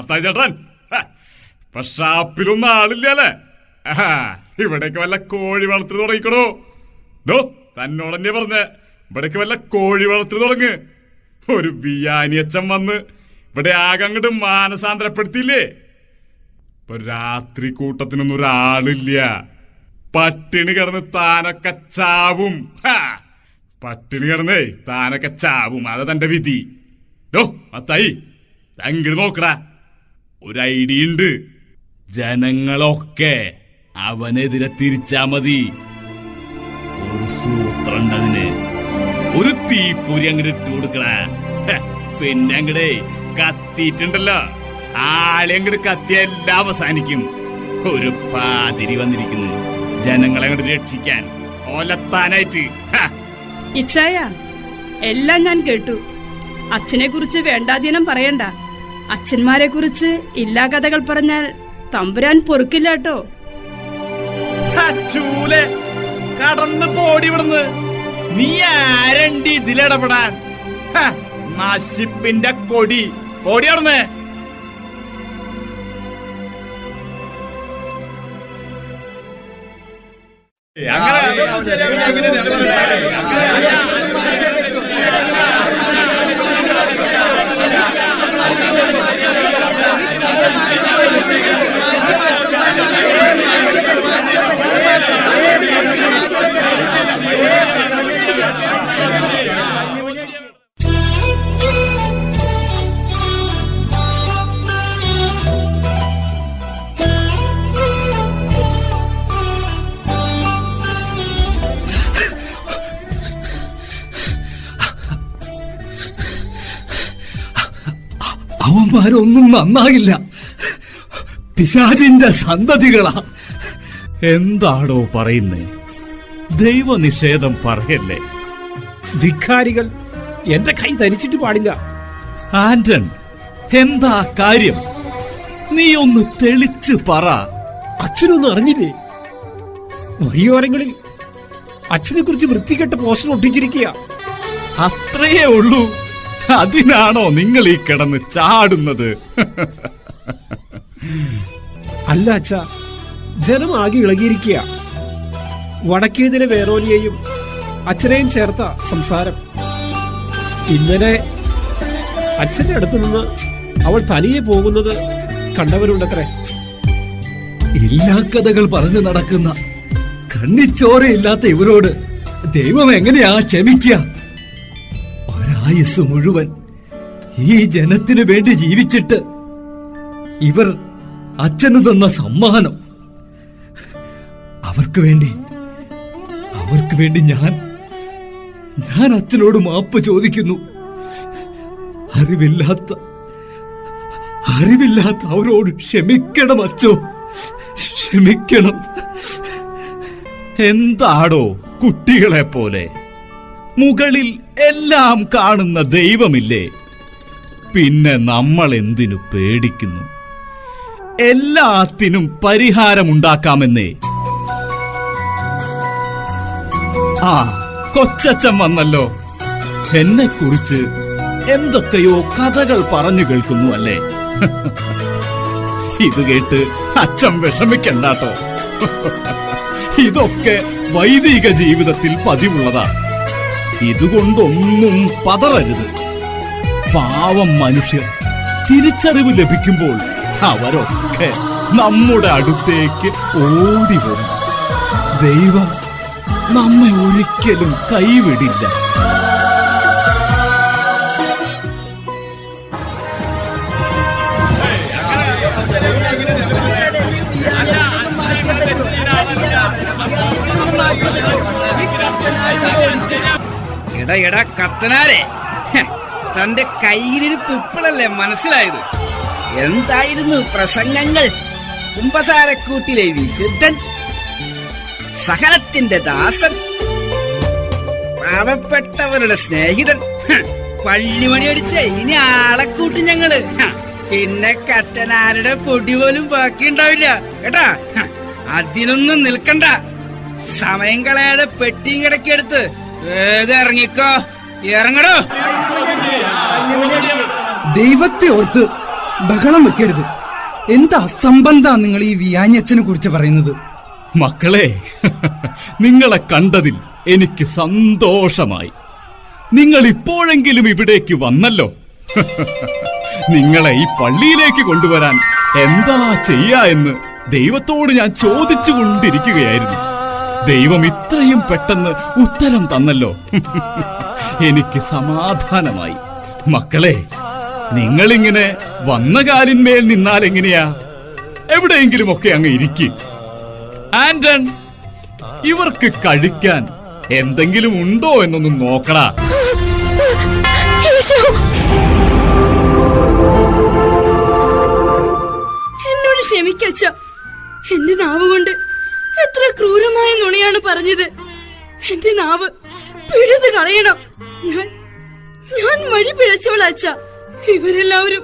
മത്തായി ചേട്ടൻ, ഇപ്പൊ ഷാപ്പിലൊന്നും ആളില്ലല്ലേ? ഇവിടേക്ക് വല്ല കോഴി വളർത്തി തുടങ്ങിക്കണോ? തന്നോടന്നെ പറഞ്ഞ ഇവിടേക്ക് വല്ല കോഴി വളർത്തി തുടങ്ങ്. ഒരു ബിയാനിയച്ചൻ വന്ന് ഇവിടെ ആകെ അങ്ങോട്ട് മാനസാന്തരപ്പെടുത്തിയില്ലേ? ഇപ്പൊ രാത്രി കൂട്ടത്തിനൊന്നും ഒരാളില്ല. പട്ടിണി കിടന്ന് താനൊക്കെ ചാവും. പട്ടിണി കിടന്നേ താനൊക്കെ ചാവും. അത് തന്റെ വിധി. മത്തായി, അങ്ങോട്ട് നോക്കടാ, ഒരു ഐഡിയ ഉണ്ട്. ജനങ്ങളൊക്കെ അവനെതിരെ തിരിച്ചാ മതി. ഒരു സൂത്രണ്ടതിന്, ഒരു തീപ്പൊരി അങ്ങോട്ട് ഇട്ട് കൊടുക്കണ. പിന്നെ അങ്ങടെ കത്തിയിട്ടുണ്ടല്ലോ, ആളെ അങ്ങോട്ട് കത്തിയ എല്ലാം അവസാനിക്കും. ഒരു പാതിരി വന്നിരിക്കുന്നു ജനങ്ങളെ അങ്ങോട്ട് രക്ഷിക്കാൻ, ഒലത്താനായിട്ട്. ഇച്ചായ, എല്ലാം ഞാൻ കേട്ടു. അച്ഛനെ കുറിച്ച് വേണ്ടാധീനം പറയണ്ട. അച്ഛന്മാരെ കുറിച്ച് ഇല്ലാ കഥകൾ പറഞ്ഞാൽ തമ്പുരാൻ പൊറുക്കില്ല കേട്ടോ. കടന്ന് പോടി ഇവിടുന്ന്. നീ ആരണ്ടി ഇതിലിടപെടാൻ? നശിപ്പിന്റെ കൊടി ഓടി നടന്നേ. അവന്മാരൊന്നും നന്നാകില്ല. പിശാചിന്റെ സന്തതികളാ. എന്താണോ പറയുന്നേ? ദൈവനിഷേധം പറയല്ലേ. ധിക്കാരികൾ എന്റെ കൈ ധരിച്ചിട്ട് പാടില്ല. ആന്റൺ, എന്താ കാര്യം? നീ ഒന്ന് തെളിച്ച് പറ. അച്ഛനൊന്നും അറിഞ്ഞില്ലേ? വഴിയോരങ്ങളിൽ അച്ഛനെ കുറിച്ച് വൃത്തികെട്ട പോസ്റ്റർ ഒട്ടിച്ചിരിക്കുക. അത്രയേ ഉള്ളൂ? അതിനാണോ നിങ്ങൾ ഈ കിടന്ന് ചാടുന്നത്? അല്ല അച്ഛാ, ജനമാകെ ഇളകിയിരിക്കുക. വടക്കേതിലെ വേറോലിയെയും അച്ഛനെയും ചേർത്ത സംസാരം. ഇന്നലെ അച്ഛന്റെ അടുത്ത് നിന്ന് അവൾ തനിയെ പോകുന്നത് കണ്ടവരുണ്ടത്രേ. ഇല്ലാ കഥകൾ പറഞ്ഞു നടക്കുന്ന കണ്ണിച്ചോരയില്ലാത്ത ഇവരോട് ദൈവം എങ്ങനെയാ ക്ഷമിക്കുക? ഒരായുസ് മുഴുവൻ ഈ ജനത്തിനു വേണ്ടി ജീവിച്ചിട്ട് ഇവർ അച്ഛന് തന്ന സമ്മാനം. അവർക്ക് വേണ്ടി ഞാൻ അച്ഛനോട് മാപ്പ് ചോദിക്കുന്നു. അറിവില്ലാത്ത അവരോട് ക്ഷമിക്കണം അച്ഛോ, ക്ഷമിക്കണം. എന്താടോ കുട്ടികളെ പോലെ മുകളിൽ എല്ലാം കാണുന്ന ദൈവമില്ലേ? പിന്നെ നമ്മൾ എന്തിനു പേടിക്കുന്നു? എല്ലാത്തിനും പരിഹാരമുണ്ടാക്കാമെന്നേ. കൊച്ചച്ഛൻ വന്നല്ലോ. എന്നെ കുറിച്ച് എന്തൊക്കെയോ കഥകൾ പറഞ്ഞു കേൾക്കുന്നു അല്ലേ? ഇത് കേട്ട് അച്ഛൻ വിഷമിക്കണ്ടാട്ടോ. ഇതൊക്കെ വൈദിക ജീവിതത്തിൽ പതിവുള്ളതാ. ഇതുകൊണ്ടൊന്നും പതറരുത്. പാവം മനുഷ്യർ തിരിച്ചറിവ് ലഭിക്കുമ്പോൾ അവരൊക്കെ നമ്മുടെ അടുത്തേക്ക് ഓടി വരും. ദൈവം നമ്മെ ഒരിക്കലും കൈവിടില്ല. എടാ കത്തനാരെ, തന്റെ കയ്യിലിരിപ്പ് ഇപ്പോഴല്ലേ മനസ്സിലായത്? എന്തായിരുന്നു പ്രസംഗങ്ങൾ? കുമ്പസാരക്കൂട്ടിലെ വിശുദ്ധൻ, സഹനത്തിന്റെ ദാസൻ, പാവപ്പെട്ടവരുടെ സ്നേഹിതൻ, പള്ളിമണി അടിച്ച ഇനി ആളെ കൂട്ടി ഞങ്ങള്. പിന്നെ കത്തനാരുടെ പൊടി പോലും ബാക്കി ഉണ്ടാവില്ല കേട്ടാ. അതിനൊന്നും നിൽക്കണ്ട. സമയം കളയാതെ പെട്ടിയും കിടക്കിയെടുത്ത് വേഗം ഇറങ്ങിക്കോ. ഇറങ്ങടോ. ദൈവത്തെ ഓർത്ത് ബഹളം വെക്കരുത്. എന്താ അസംബന്ധാ നിങ്ങൾ ഈ വിയാഞ്ഞച്ചനെ കുറിച്ച് പറയുന്നത്? മക്കളെ, നിങ്ങളെ കണ്ടതിൽ എനിക്ക് സന്തോഷമായി. നിങ്ങൾ ഇപ്പോഴെങ്കിലും ഇവിടേക്ക് വന്നല്ലോ. നിങ്ങളെ ഈ പള്ളിയിലേക്ക് കൊണ്ടുവരാൻ എന്താ ചെയ്യാ എന്ന് ദൈവത്തോട് ഞാൻ ചോദിച്ചു കൊണ്ടിരിക്കുകയായിരുന്നു. ദൈവം ഇത്രയും പെട്ടെന്ന് ഉത്തരം തന്നല്ലോ. എനിക്ക് സമാധാനമായി. മക്കളെ, നിങ്ങളിങ്ങനെ വന്ന കാലിന്മേൽ നിന്നാൽ എങ്ങനെയാ? എവിടെയെങ്കിലും ഒക്കെ അങ്ങ് ഇരിക്കും. ആന്റൺ, ഇവർക്ക് കഴിക്കാൻ എന്തെങ്കിലും ഉണ്ടോ എന്നൊന്നും നോക്കടാ. എന്നോട് ക്ഷമിക്കച്ച. എന്റെ നാവ് കൊണ്ട് എത്ര ക്രൂരമായ നുണയാണ് പറഞ്ഞത്. എന്റെ നാവ് പിഴുത് കളയണം. ഞാൻ വഴി പിഴച്ചവളാച്ച. ഇവരെല്ലാവരും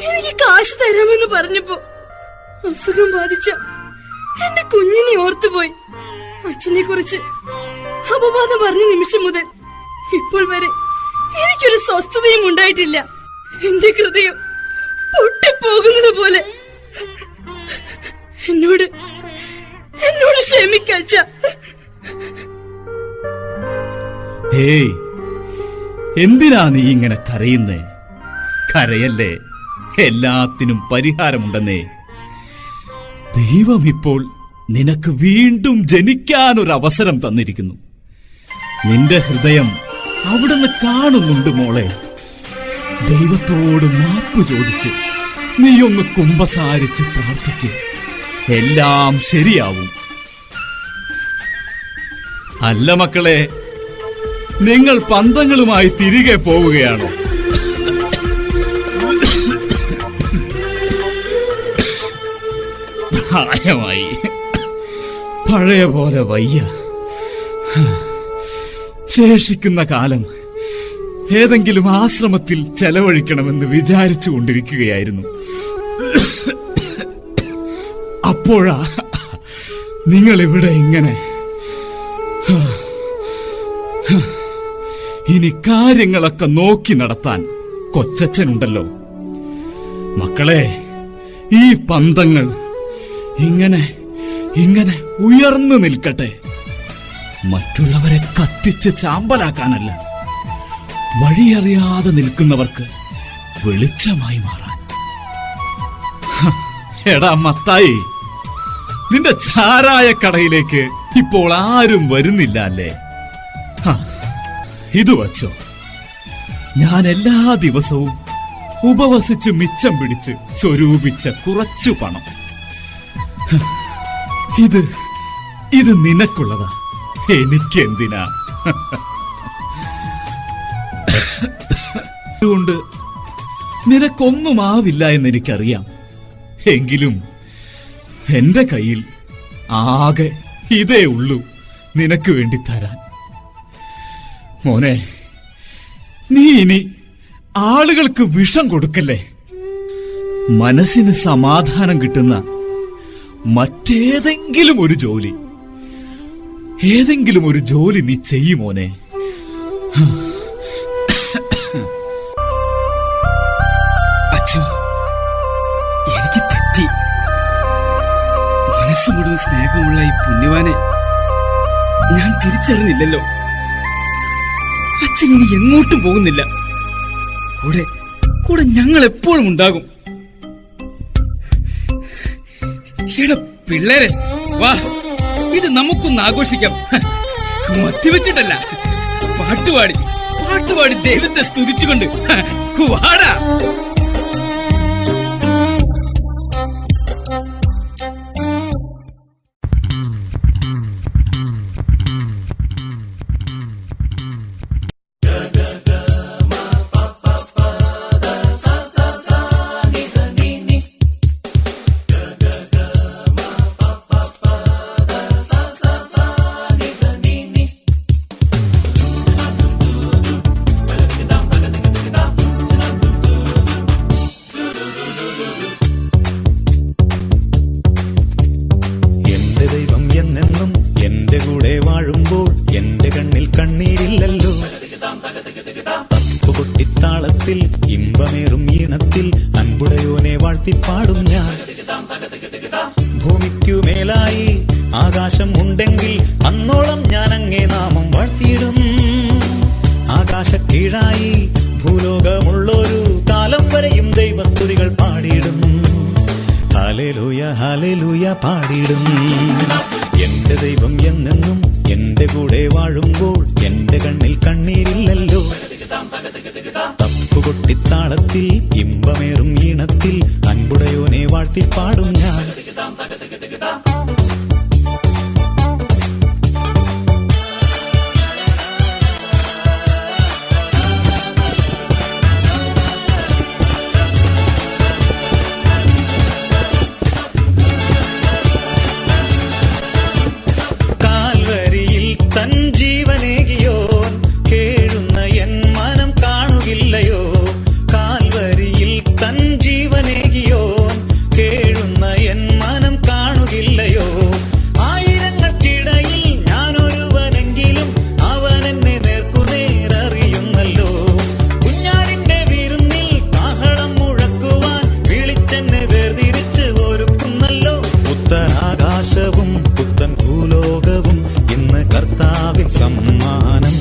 എനിക്ക് കാശ് തരാമെന്ന് പറഞ്ഞപ്പോ അസുഖം ബാധിച്ച എന്റെ കുഞ്ഞിനെ ഓർത്തുപോയി. അച്ഛനെ കുറിച്ച് അപവാദം പറഞ്ഞ നിമിഷം മുതൽ ഇപ്പോൾ വരെ എനിക്കൊരു സ്വസ്ഥതയും ഉണ്ടായിട്ടില്ല. എന്റെ ഹൃദയം പൊട്ടിപ്പോകുന്നത് പോലെ. എന്നോട് ക്ഷമിക്കച്ച. ഹേയ്, എന്തിനാ നീ ഇങ്ങനെ കരയുന്നേ? കരയല്ലേ, എല്ലാത്തിനും പരിഹാരമുണ്ടെന്നേ. ദൈവം ഇപ്പോൾ നിനക്ക് വീണ്ടും ജനിക്കാനൊരവസരം തന്നിരിക്കുന്നു. നിന്റെ ഹൃദയം അവിടുന്ന് കാണുന്നുണ്ട് മോളെ. ദൈവത്തോട് മാപ്പ് ചോദിച്ച് നീയൊന്ന് കുമ്പസാരിച്ച് പ്രാർത്ഥിക്കുക. എല്ലാം ശരിയാവും. അല്ല മക്കളെ, നിങ്ങൾ പന്തങ്ങളുമായി തിരികെ പോവുകയാണോ? പ്രായമായി, പഴയ പോലെ വയ്യ. ശേഷിക്കുന്ന കാലം ഏതെങ്കിലും ആശ്രമത്തിൽ ചെലവഴിക്കണമെന്ന് വിചാരിച്ചു കൊണ്ടിരിക്കുകയായിരുന്നു. അപ്പോഴാ നിങ്ങൾ ഇവിടെ ഇങ്ങനെ. ഇനി കാര്യങ്ങളൊക്കെ നോക്കി നടത്താൻ കൊച്ചച്ഛനുണ്ടല്ലോ. മക്കളെ, ഈ പന്തങ്ങൾ ഇങ്ങനെ ഇങ്ങനെ ഉയർന്നു നിൽക്കട്ടെ. മറ്റുള്ളവരെ കത്തിച്ച് ചാമ്പലാക്കാനല്ല, വഴിയറിയാതെ നിൽക്കുന്നവർക്ക് വെളിച്ചമായി മാറാൻ. എടാ മത്തായി, നിന്റെ ചാരായ കടയിലേക്ക് ഇപ്പോൾ ആരും വരുന്നില്ല അല്ലേ? ഇത് വച്ചോ. ഞാൻ എല്ലാ ദിവസവും ഉപവസിച്ച് മിച്ചം പിടിച്ച് സ്വരൂപിച്ച കുറച്ചു പണം. ഇത് നിനക്കുള്ളതാ, എനിക്കെന്തിനാ? അതുകൊണ്ട് നിനക്കൊന്നും ആവില്ല എന്നെനിക്കറിയാം. എങ്കിലും എന്റെ കയ്യിൽ ആകെ ഇതേ ഉള്ളൂ നിനക്ക് വേണ്ടി തരാൻ. മോനെ, നീ ഇനി ആളുകൾക്ക് വിഷം കൊടുക്കല്ലേ. മനസ്സിന് സമാധാനം കിട്ടുന്ന മറ്റേതെങ്കിലും ഒരു ജോലി, ഏതെങ്കിലും ഒരു ജോലി നീ ചെയ്യുമോനെ. അച്ഛോ, എനിക്ക് തെറ്റി. മനസ്സ് മുഴുവൻ സ്നേഹമുള്ള ഈ പുണ്യവാനെ ഞാൻ തിരിച്ചറിഞ്ഞില്ലല്ലോ. അച്ഛൻ ഇനി എങ്ങോട്ടും പോകുന്നില്ല. കൂടെ ഞങ്ങൾ എപ്പോഴും ഉണ്ടാകും. എടാ പിള്ളേരെ, വാ, ഇത് നമുക്കൊന്ന് ആഘോഷിക്കാം. മദ്യവെച്ചിട്ടല്ല, പാട്ടുപാടി ദൈവത്തെ സ്തുതിച്ചുകൊണ്ട്. വാടാ. ഇമ്പമേറും ഈണത്തിൽ അൻപുട ആകാശം ഉണ്ടെങ്കിൽ അന്നോളം ഞാൻ അങ്ങേ നാമം വാഴ്ത്തിയിടും. ആകാശ കീഴായി ഭൂലോകമുള്ളൊരു കാലം വരെയും ദൈവസ്തുതികൾ പാടിയിടും. ഹല്ലേലൂയ ഹല്ലേലൂയ പാടിയിടും. എന്റെ ദൈവം എന്നെന്നും എന്റെ കൂടെ വാഴുമ്പോൾ എന്റെ കണ്ണിൽ കണ്ണീരില്ലല്ലോ. തപ്പുകൊട്ടിത്താളത്തിൽ ഇമ്പമേറും ഈണത്തിൽ അൻപുടയോനെ വാഴ്ത്തിപ്പാടും ഞാൻ. തൻ ജീവനേകിയോൻ കേഴുന്ന എൻ മനം കാണുകില്ലയോ. കാൽവരിയിൽ തൻ ജീവനേകിയോൻ കേഴുന്ന എൻ മനം കാണുകില്ലയോ. ആയിരങ്ങൾക്കിടയിൽ ഞാനൊരുവനെങ്കിലും അവൻ എന്നെ നേർക്കുനേരറിയുന്നല്ലോ. കുഞ്ഞാടിന്റെ വിരുന്നിൽ കാഹളം മുഴക്കുവാൻ വിളിച്ചെന്നെ വേർതിരിച്ച് ഒരുക്കുന്നല്ലോ. പുത്തനാകാശവും പുത്തൻ ഭൂലോകവും ഇന്ന് കർത്താവിൻ സമ്മാനം.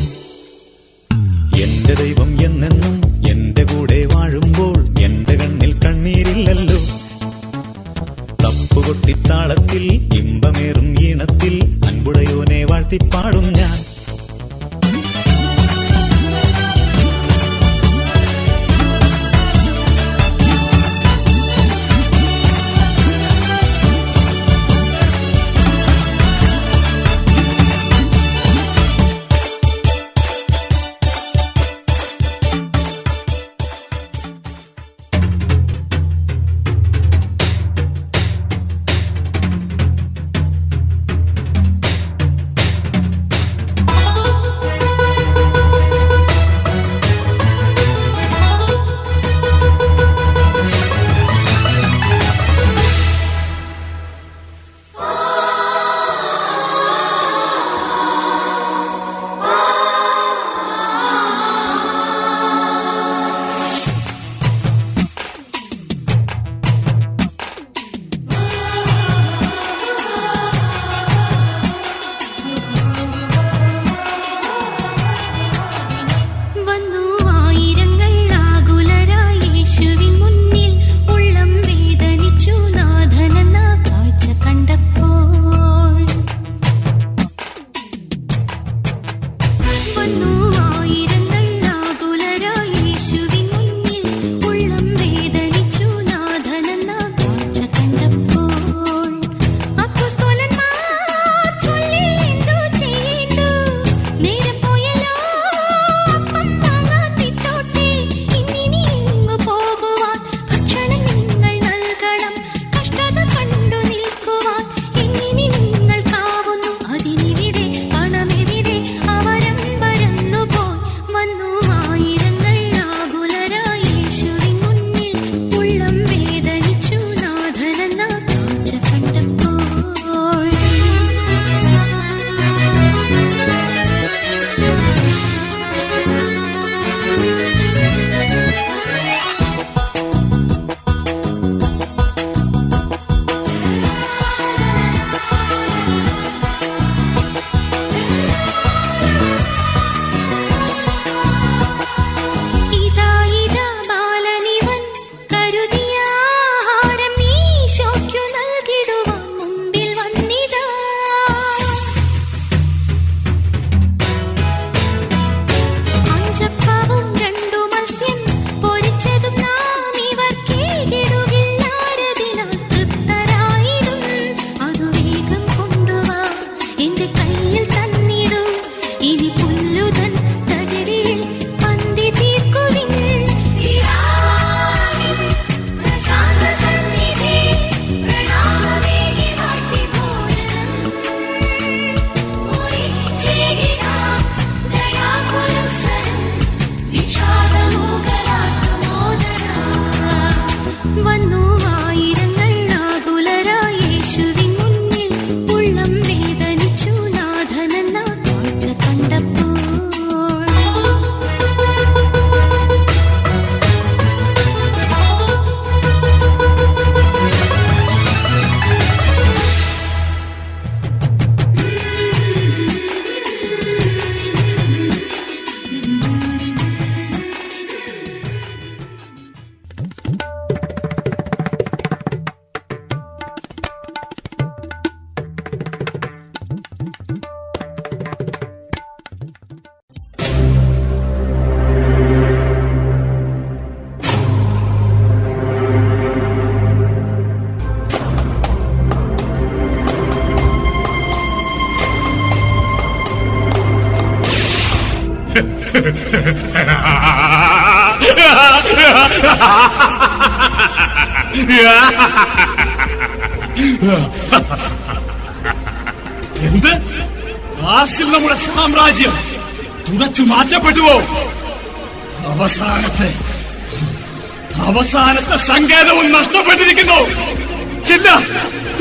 എന്റെ ദൈവം എന്നെന്നും എന്റെ കൂടെ വാഴുമ്പോൾ എന്റെ കണ്ണിൽ കണ്ണീരില്ലല്ലോ. തപ്പുകൊട്ടിത്താളത്തിൽ ഇമ്പമേറും ഈണത്തിൽ അൻപുടയോനെ വാഴ്ത്തിപ്പാടും ഞാൻ. എന്ത്? ആർസിൽ നമ്മുടെ സാമ്രാജ്യം തുടച്ചു മാറ്റപ്പെട്ടുവോ? അവസാനത്തെ സങ്കേതവും നഷ്ടപ്പെട്ടിരിക്കുന്നു. ഇല്ല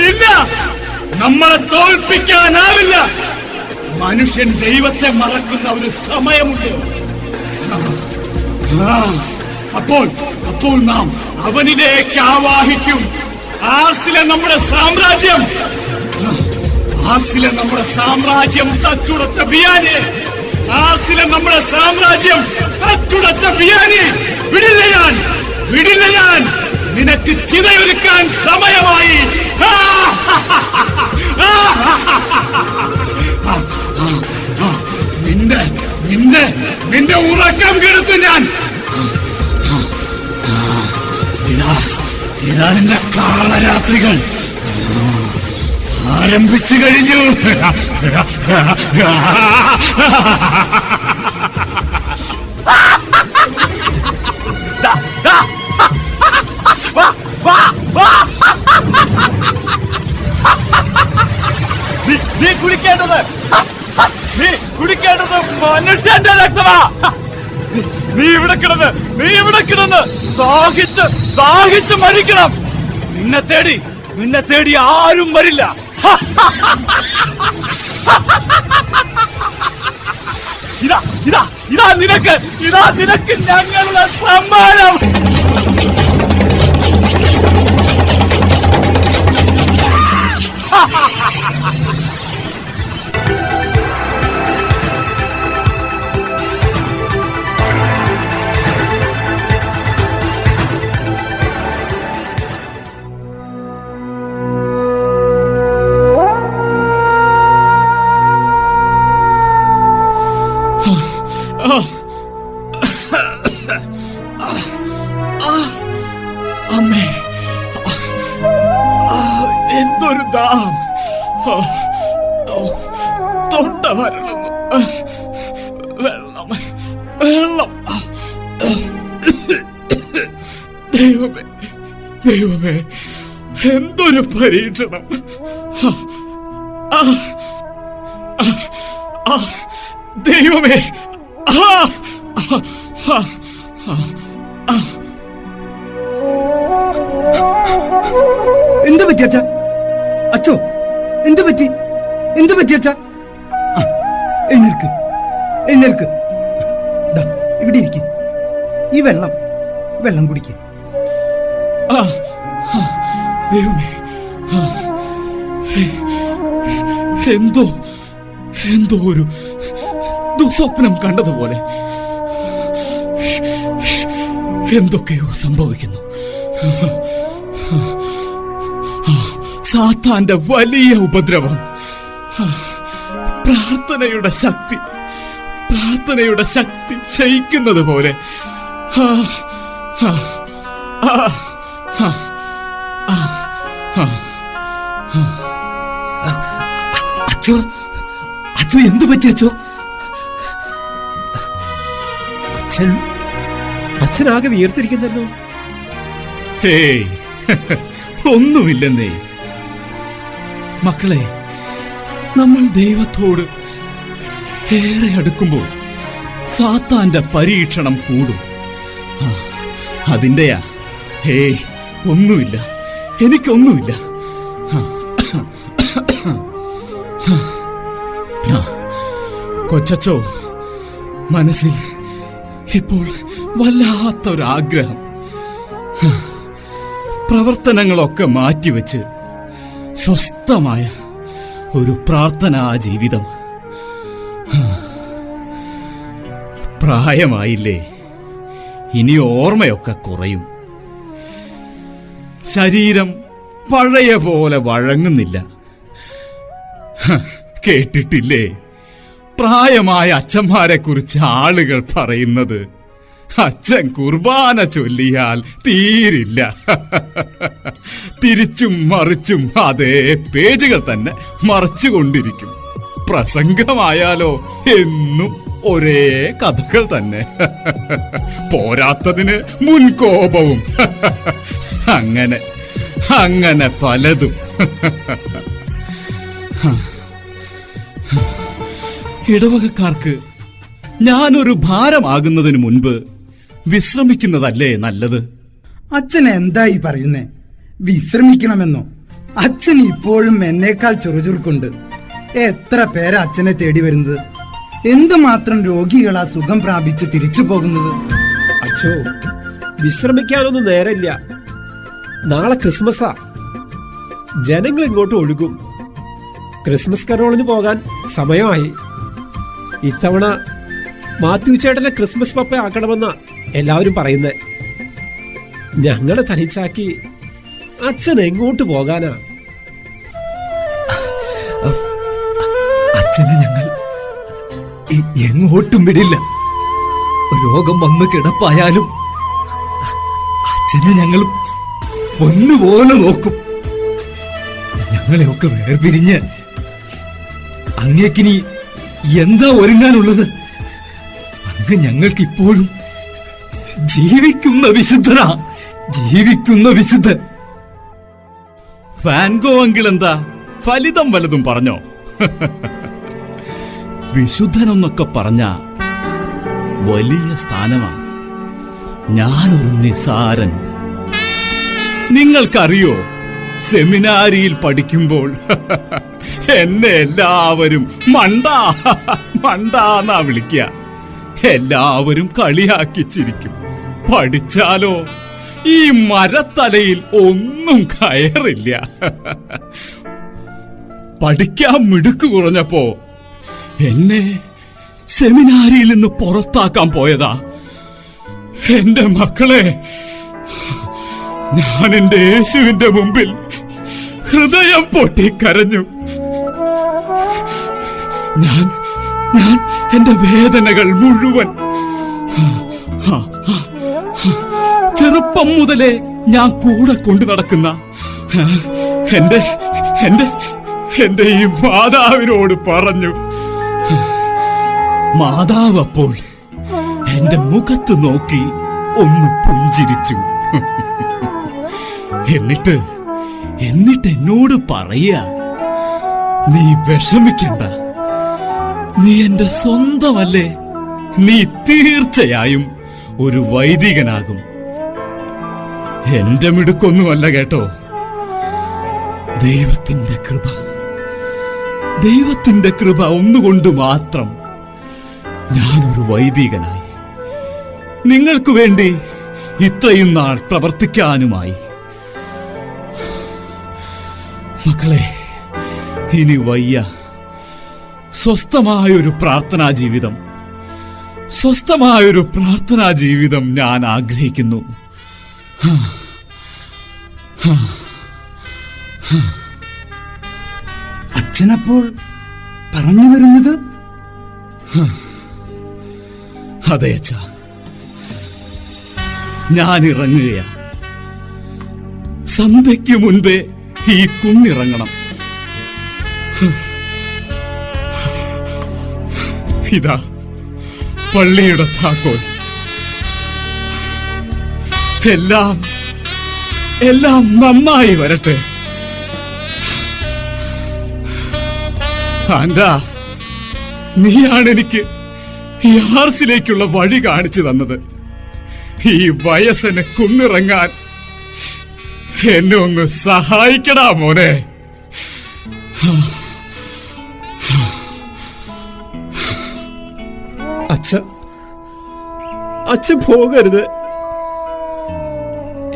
ഇല്ല, നമ്മളെ തോൽപ്പിക്കാനാവില്ല. മനുഷ്യൻ ദൈവത്തെ മറക്കുന്ന ഒരു സമയമുണ്ട്. അപ്പോൾ നാം അവനിലേക്ക് ആവാഹിക്കും. ആർസിലെ നമ്മുടെ സാമ്രാജ്യം തച്ചുടച്ച ബിയാനെ, വിടില്ല ഞാൻ. നിനക്ക് ചിതയൊരുക്കാൻ സമയമായി. നിന്റെ ഉറക്കം കെടുത്തു ഞാൻ. ഇതാ നിന്റെ കാളരാത്രികൾ ആരംഭിച്ചു കഴിഞ്ഞു. നീ കുടിക്കേണ്ടത് മനുഷ്യന്റെ രക്തമാ. നീ ഇവിടെ കിടന്ന് ദാഹിച്ച് മരിക്കണം. നിന്നെ തേടി ആരും വരില്ല. ഇതാ നിനക്ക് ഞങ്ങളുടെ സമ്മാനം. അമ്മേ, എന്തൊരു ദാഹം. തൊണ്ട വരളുന്നു. വെള്ളം. ദൈവമേ, എന്തൊരു പരീക്ഷണം. ദൈവമേ, എന്തു പറ്റി അച്ഛാ? അച്ചോ, എന്തു പറ്റി അച്ഛാ? എഴുന്നേൽക്ക്. ഇവിടെ ഇരിക്കും. ഈ വെള്ളം കുടിക്കും. ദൈവമേ, എന്തോ ഒരു ദുസ്വപ്നം കണ്ടതുപോലെ എന്തൊക്കെയോ സംഭവിക്കുന്നു. സാത്താന്റെ വലിയ ഉപദ്രവം. പ്രാർത്ഥനയുടെ ശക്തി ക്ഷയിക്കുന്നത് പോലെ. അച്ചോ എന്തു പറ്റി അച്ചോ? അച്ഛനാകെ വിയർത്തിരിക്കുന്നല്ലോ. ഹേയ്, ഒന്നുമില്ലെന്നേ. മക്കളെ, നമ്മൾ ദൈവത്തോട് ഏറെ അടുക്കുമ്പോൾ സാത്താന്റെ പരീക്ഷണം കൂടും. അതിന്റെയാ. ഹേയ്, ഒന്നുമില്ല, എനിക്കൊന്നുമില്ല. കൊച്ചച്ചോ, മനസ്സിൽ ഇപ്പോൾ വല്ലാത്തൊരാഗ്രഹം. പ്രവർത്തനങ്ങളൊക്കെ മാറ്റിവെച്ച് സ്വസ്ഥമായ ഒരു പ്രാർത്ഥനാ ജീവിതം. പ്രായമായില്ലേ, ഇനി ഓർമ്മയൊക്കെ കുറയും. ശരീരം പഴയ പോലെ വഴങ്ങുന്നില്ല. കേട്ടിട്ടില്ലേ പ്രായമായ അച്ഛന്മാരെ കുറിച്ച് ആളുകൾ പറയുന്നത്? അച്ഛൻ കുർബാന ചൊല്ലിയാൽ തീരില്ല. തിരിച്ചും മറിച്ചും അതേ പേജുകൾ തന്നെ മറച്ചുകൊണ്ടിരിക്കും. പ്രസംഗമായാലോ എന്നും ഒരേ കഥകൾ തന്നെ. പോരാത്തതിന് മുൻകോപവും. അങ്ങനെ അങ്ങനെ പലതും. ഇടവകക്കാർക്ക് ഞാനൊരു ഭാരമാകുന്നതിന് മുൻപ് വിശ്രമിക്കുന്നതല്ലേ നല്ലത്? അച്ഛൻ എന്തായി പറയുന്നേ? വിശ്രമിക്കണമെന്നോ? അച്ഛൻ ഇപ്പോഴും എന്നേക്കാൾ ചുറുചുറുക്കുണ്ട്. എത്ര പേരാ അച്ഛനെ തേടി വരുന്നത്? എന്തുമാത്രം രോഗികളാ സുഖം പ്രാപിച്ച് തിരിച്ചു പോകുന്നത്? അച്ഛോ, വിശ്രമിക്കാനൊന്നും നേരമില്ല. നാളെ ക്രിസ്മസാ. ജനങ്ങൾ ഇങ്ങോട്ട് ഒഴുകും. ക്രിസ്മസ് കരോളിന് പോകാൻ സമയമായി. ഇത്തവണ മാത്യു ചേട്ടനെ ക്രിസ്മസ് പപ്പ ആക്കണമെന്നാ എല്ലാവരും പറയുന്നേ. ഞങ്ങളെ തനിച്ചാക്കി അച്ഛൻ എങ്ങോട്ട് പോകാനാ? അച്ഛനെ ഞങ്ങൾ എങ്ങോട്ടും വിടില്ല. രോഗം വന്ന് കിടപ്പായാലും അച്ഛനെ ഞങ്ങൾ പൊന്നുപോലെ നോക്കും. ഞങ്ങളെയൊക്കെ വേർപിരിഞ്ഞ് അങ്ങേക്കിനി എന്താ ഒരുങ്ങാനുള്ളത്? അങ്ങ് ഞങ്ങൾക്കിപ്പോഴും ജീവിക്കുന്ന വിശുദ്ധനാ, ജീവിക്കുന്ന വിശുദ്ധൻ. വാൻഗോ അങ്കിൾ എന്താ ഫലിതം വല്ലതും പറഞ്ഞോ? വിശുദ്ധനെന്നൊക്കെ പറഞ്ഞ വലിയ സ്ഥാനമാണ്. ഞാനൊരു നിസാരൻ. നിങ്ങൾക്കറിയോ, സെമിനാരിയിൽ പഠിക്കുമ്പോൾ എന്നെ എല്ലാവരും മണ്ടാന്നാ വിളിക്കുക. എല്ലാവരും കളിയാക്കി ചിരിക്കും. പഠിച്ചാലോ ഈ മരത്തലയിൽ ഒന്നും കയറില്ല. പഠിക്കാൻ മിടുക്ക് കുറഞ്ഞപ്പോ എന്നെ സെമിനാരിയിൽ നിന്ന് പുറത്താക്കാൻ പോയതാ. എന്റെ മക്കളെ, ഞാൻ എന്റെ യേശുവിന്റെ മുമ്പിൽ ഹൃദയം പൊട്ടിക്കരഞ്ഞു. ഞാൻ എന്റെ വേദനകൾ മുഴുവൻ ചെറുപ്പം മുതലേ ഞാൻ കൂടെ കൊണ്ടു നടക്കുന്ന എന്റെ ഈ മാതാവിനോട് പറഞ്ഞു. മാതാവ് അപ്പോൾ എന്റെ മുഖത്ത് നോക്കി ഒന്ന് പുഞ്ചിരിച്ചു. എന്നിട്ട് എന്നോട് പറയാ, നീ വിഷമിക്കണ്ട, നീ എന്റെ സ്വന്തമല്ലേ, നീ തീർച്ചയായും ഒരു വൈദികനാകും. എന്റെ മിടുക്കൊന്നുമല്ല കേട്ടോ, ദൈവത്തിന്റെ കൃപ ഒന്നുകൊണ്ട് മാത്രം ഞാനൊരു വൈദികനായി. നിങ്ങൾക്ക് വേണ്ടി ഇത്രയും നാൾ പ്രവർത്തിക്കാനുമായി. മക്കളെ, ഇനി വയ്യ. സ്വസ്ഥമായൊരു പ്രാർത്ഥനാ ജീവിതം ഞാൻ ആഗ്രഹിക്കുന്നു. അച്ഛനപ്പോൾ പറഞ്ഞു വരുന്നത്? അതെ അച്ഛാ, ഞാൻ ഇറങ്ങുകയാ. സന്ധ്യയ്ക്ക് മുൻപേ ഈ കുന്നിറങ്ങണം. ഇതാ പള്ളിയുടെ താക്കോൽ. എല്ലാം നന്നായി വരട്ടെ. ആൻഡാ, നീയാണ് എനിക്ക് ഈ ആർസിലേക്കുള്ള വഴി കാണിച്ചു തന്നത്. ഈ വയസ്സിനെ കുന്നിറങ്ങാൻ എന്നെ ഒന്ന് സഹായിക്കടാ മോനെ. അച്ഛൻ പോകരുത്.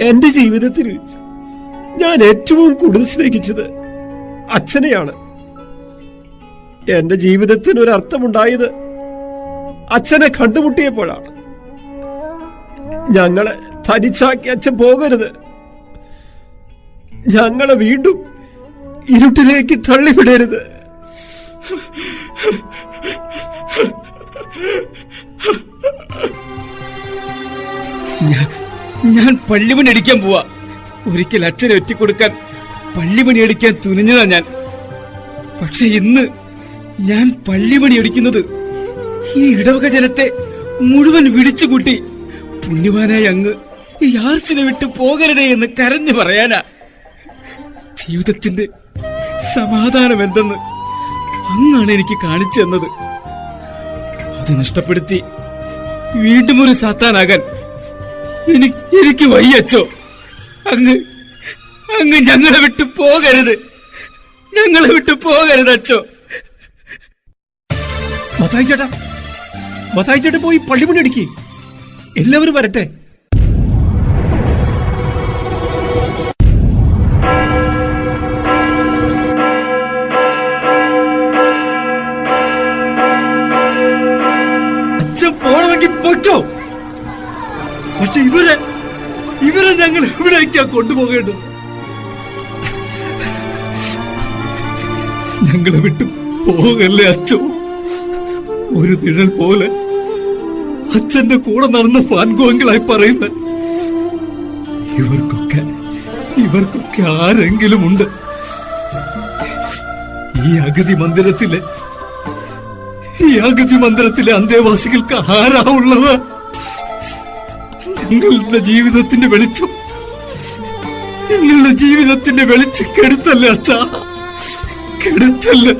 എന്റെ ജീവിതത്തിൽ ഞാൻ ഏറ്റവും കൂടുതൽ സ്നേഹിച്ചത് അച്ഛനെയാണ്. എന്റെ ജീവിതത്തിന് ഒരു അർത്ഥമുണ്ടായത് അച്ഛനെ കണ്ടുമുട്ടിയപ്പോഴാണ്. ഞങ്ങളെ തനിച്ചാക്കി അച്ഛൻ പോകരുത്. ഞങ്ങളെ വീണ്ടും ഇരുട്ടിലേക്ക് തള്ളിവിടരുത്. ഞാൻ പള്ളിമണി അടിക്കാൻ പോവാ. ഒരിക്കൽ അച്ഛനെ ഒറ്റിക്കൊടുക്കാൻ പള്ളിമണി അടിക്കാൻ തുനിഞ്ഞതാ ഞാൻ. പക്ഷെ ഇന്ന് ഞാൻ പള്ളിമണി അടിക്കുന്നത് ഈ ഇടവക ജനത്തെ മുഴുവൻ വിളിച്ചുകൂട്ടി പുണ്യവാനായ അങ്ങ് ഈ ആർസിനെ വിട്ടു പോകരുതേ എന്ന് കരഞ്ഞു പറയാനാ. ജീവിതത്തിന്റെ സമാധാനം എന്തെന്ന് അങ്ങാണ് എനിക്ക് കാണിച്ചു തന്നത്. അത് നഷ്ടപ്പെടുത്തി വീണ്ടും ഒരു സാത്താനാകാൻ എനിക്ക് വയ്യച്ചോ. അങ്ങ് ഞങ്ങളെ വിട്ടു പോകരുത്, ഞങ്ങളെ വിട്ടു പോകരുത് അച്ചോ. മത്തായി ചേട്ടാ പോയി പള്ളിമണി അടിക്ക്. എല്ലാവരും വരട്ടെ. അച്ഛൻ പോണമെങ്കിൽ പൊയ്ക്കോ. പക്ഷെ ഇവരെ ഞങ്ങൾ എവിടേക്കാ കൊണ്ടുപോകേണ്ടത്? ഞങ്ങളെ വിട്ടു പോകല്ലേ അച്ഛോ. ഒരു നിഴൽ പോലെ അച്ഛന്റെ കൂടെ നടന്ന ഫാൻഗോങ്ങളായി പറയുന്ന ഇവർക്കൊക്കെ ആരെങ്കിലും ഉണ്ട്? ഈ അഗതി മന്ദിരത്തിലെ അന്തേവാസികൾക്ക് ആരാ ഉള്ളത്? ഞങ്ങളുടെ ജീവിതത്തിന്റെ വെളിച്ചം കെടുത്തല്ലേ അച്ഛാ, കെടുത്തല്ലേ.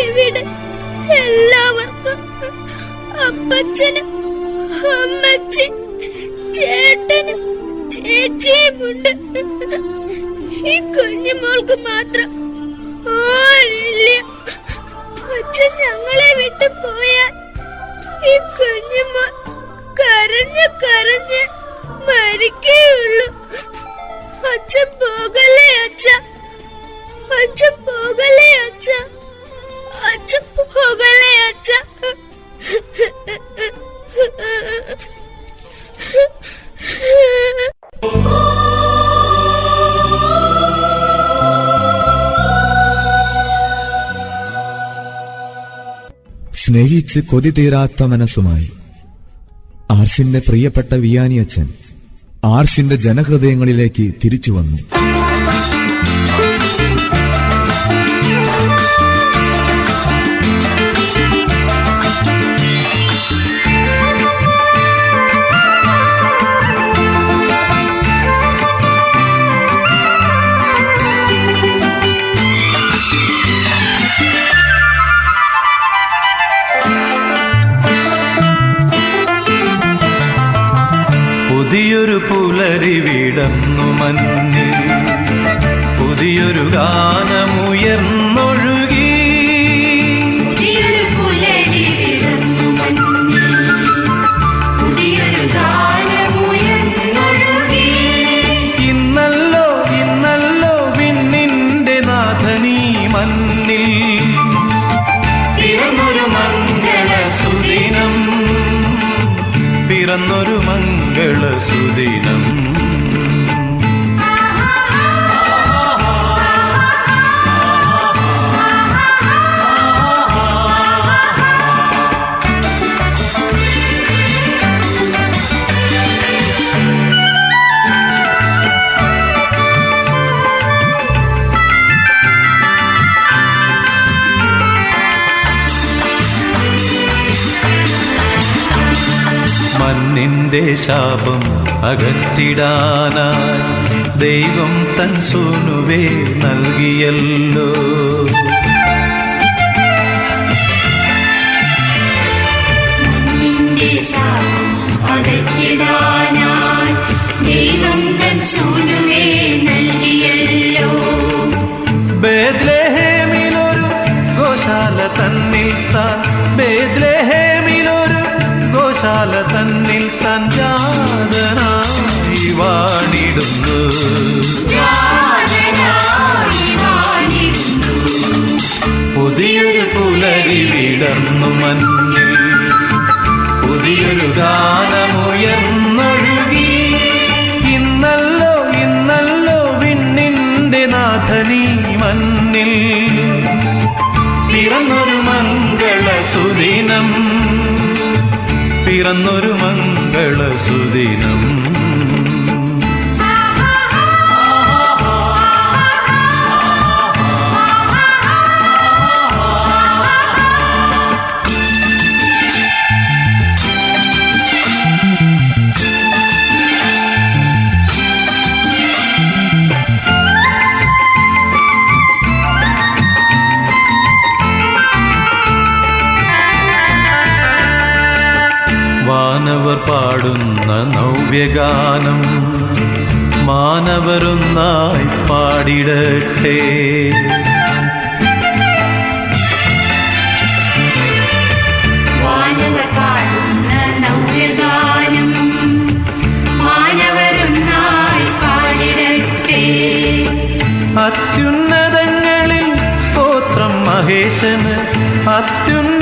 ഇവിടെ എല്ലാവർക്കും അപ്പച്ചനും അമ്മച്ചി ചേട്ടനും ചേച്ചിയുമുണ്ട്. ഈ കുഞ്ഞുമോൾക്ക് മാത്രം ആരില്ല. അച്ഛൻ ഞങ്ങളെ വിട്ടു പോയാൽ ഈ കുഞ്ഞുമോൾ കരഞ്ഞ് മരിക്കേയുള്ളൂ. അച്ഛൻ പോകല്ലേ അച്ഛ, അച്ഛൻ പോകല്ലേ അച്ഛ, അച്ഛൻ പോകല്ലേ അച്ഛ. സ്നേഹിച്ച് കൊതി തീരാത്ത മനസ്സുമായി ആർസിന്റെ പ്രിയപ്പെട്ട വിയാനി അച്ഛൻ ആർസിന്റെ ജനഹൃദയങ്ങളിലേക്ക് തിരിച്ചു വന്നു. പുതിയൊരു പുലരി വിടർന്നു മഞ്ഞിൽ, പുതിയൊരു ഗാനമുയർന്നൊഴുകി. പുതിയൊരു പുലരി വിടർന്നു മഞ്ഞിൽ, പുതിയൊരു ഗാനമുയർന്നൊഴുകി. ഇന്നല്ലോ വിണ്ണിന്റെ നാഥനീ മണ്ണിൽ പിറന്നൊരു മംഗളസുദിനം, പിറന്നൊരു മംഗളസുദിനം. മണ്ണിന്റെ ശാപം അകറ്റിടാനായി ദൈവം തൻ സൂനുവേ നൽകിയല്ലോ. മണ്ണിന്റെ ശാപം അകറ്റിടാനായി ദൈവം തൻ സൂനുവേ നൽകിയല്ലോ. ബേത്ലഹേമിലൊരു ഗോശാല തന്നിൽ താൻ, ബേത്ലഹേമിലൊരു ഗോശാല തന്നിൽ താൻ ജാതനായി വാണിടുന്നു. പുതിയൊരു പുലരി വിടർന്നു മഞ്ഞിൽ, പുതിയൊരു ഗാനമുയർന്നൊഴുകി. ഇന്നല്ലോ വിണ്ണിന്റെ നാഥനീ മണ്ണിൽ പിറന്നൊരു മംഗളസുദിനം, പിറന്നൊരു മംഗളസുദിനം. നവ്യഗാനം മാനവരൊന്നായി പാടിടട്ടെ. വാനവർ പാടുന്ന നവ്യഗാനം മാനവരൊന്നായി പാടിടട്ടെ. അത്യുന്നതങ്ങളിൽ സ്തോത്രം മഹേശന്, അത്യുന്ന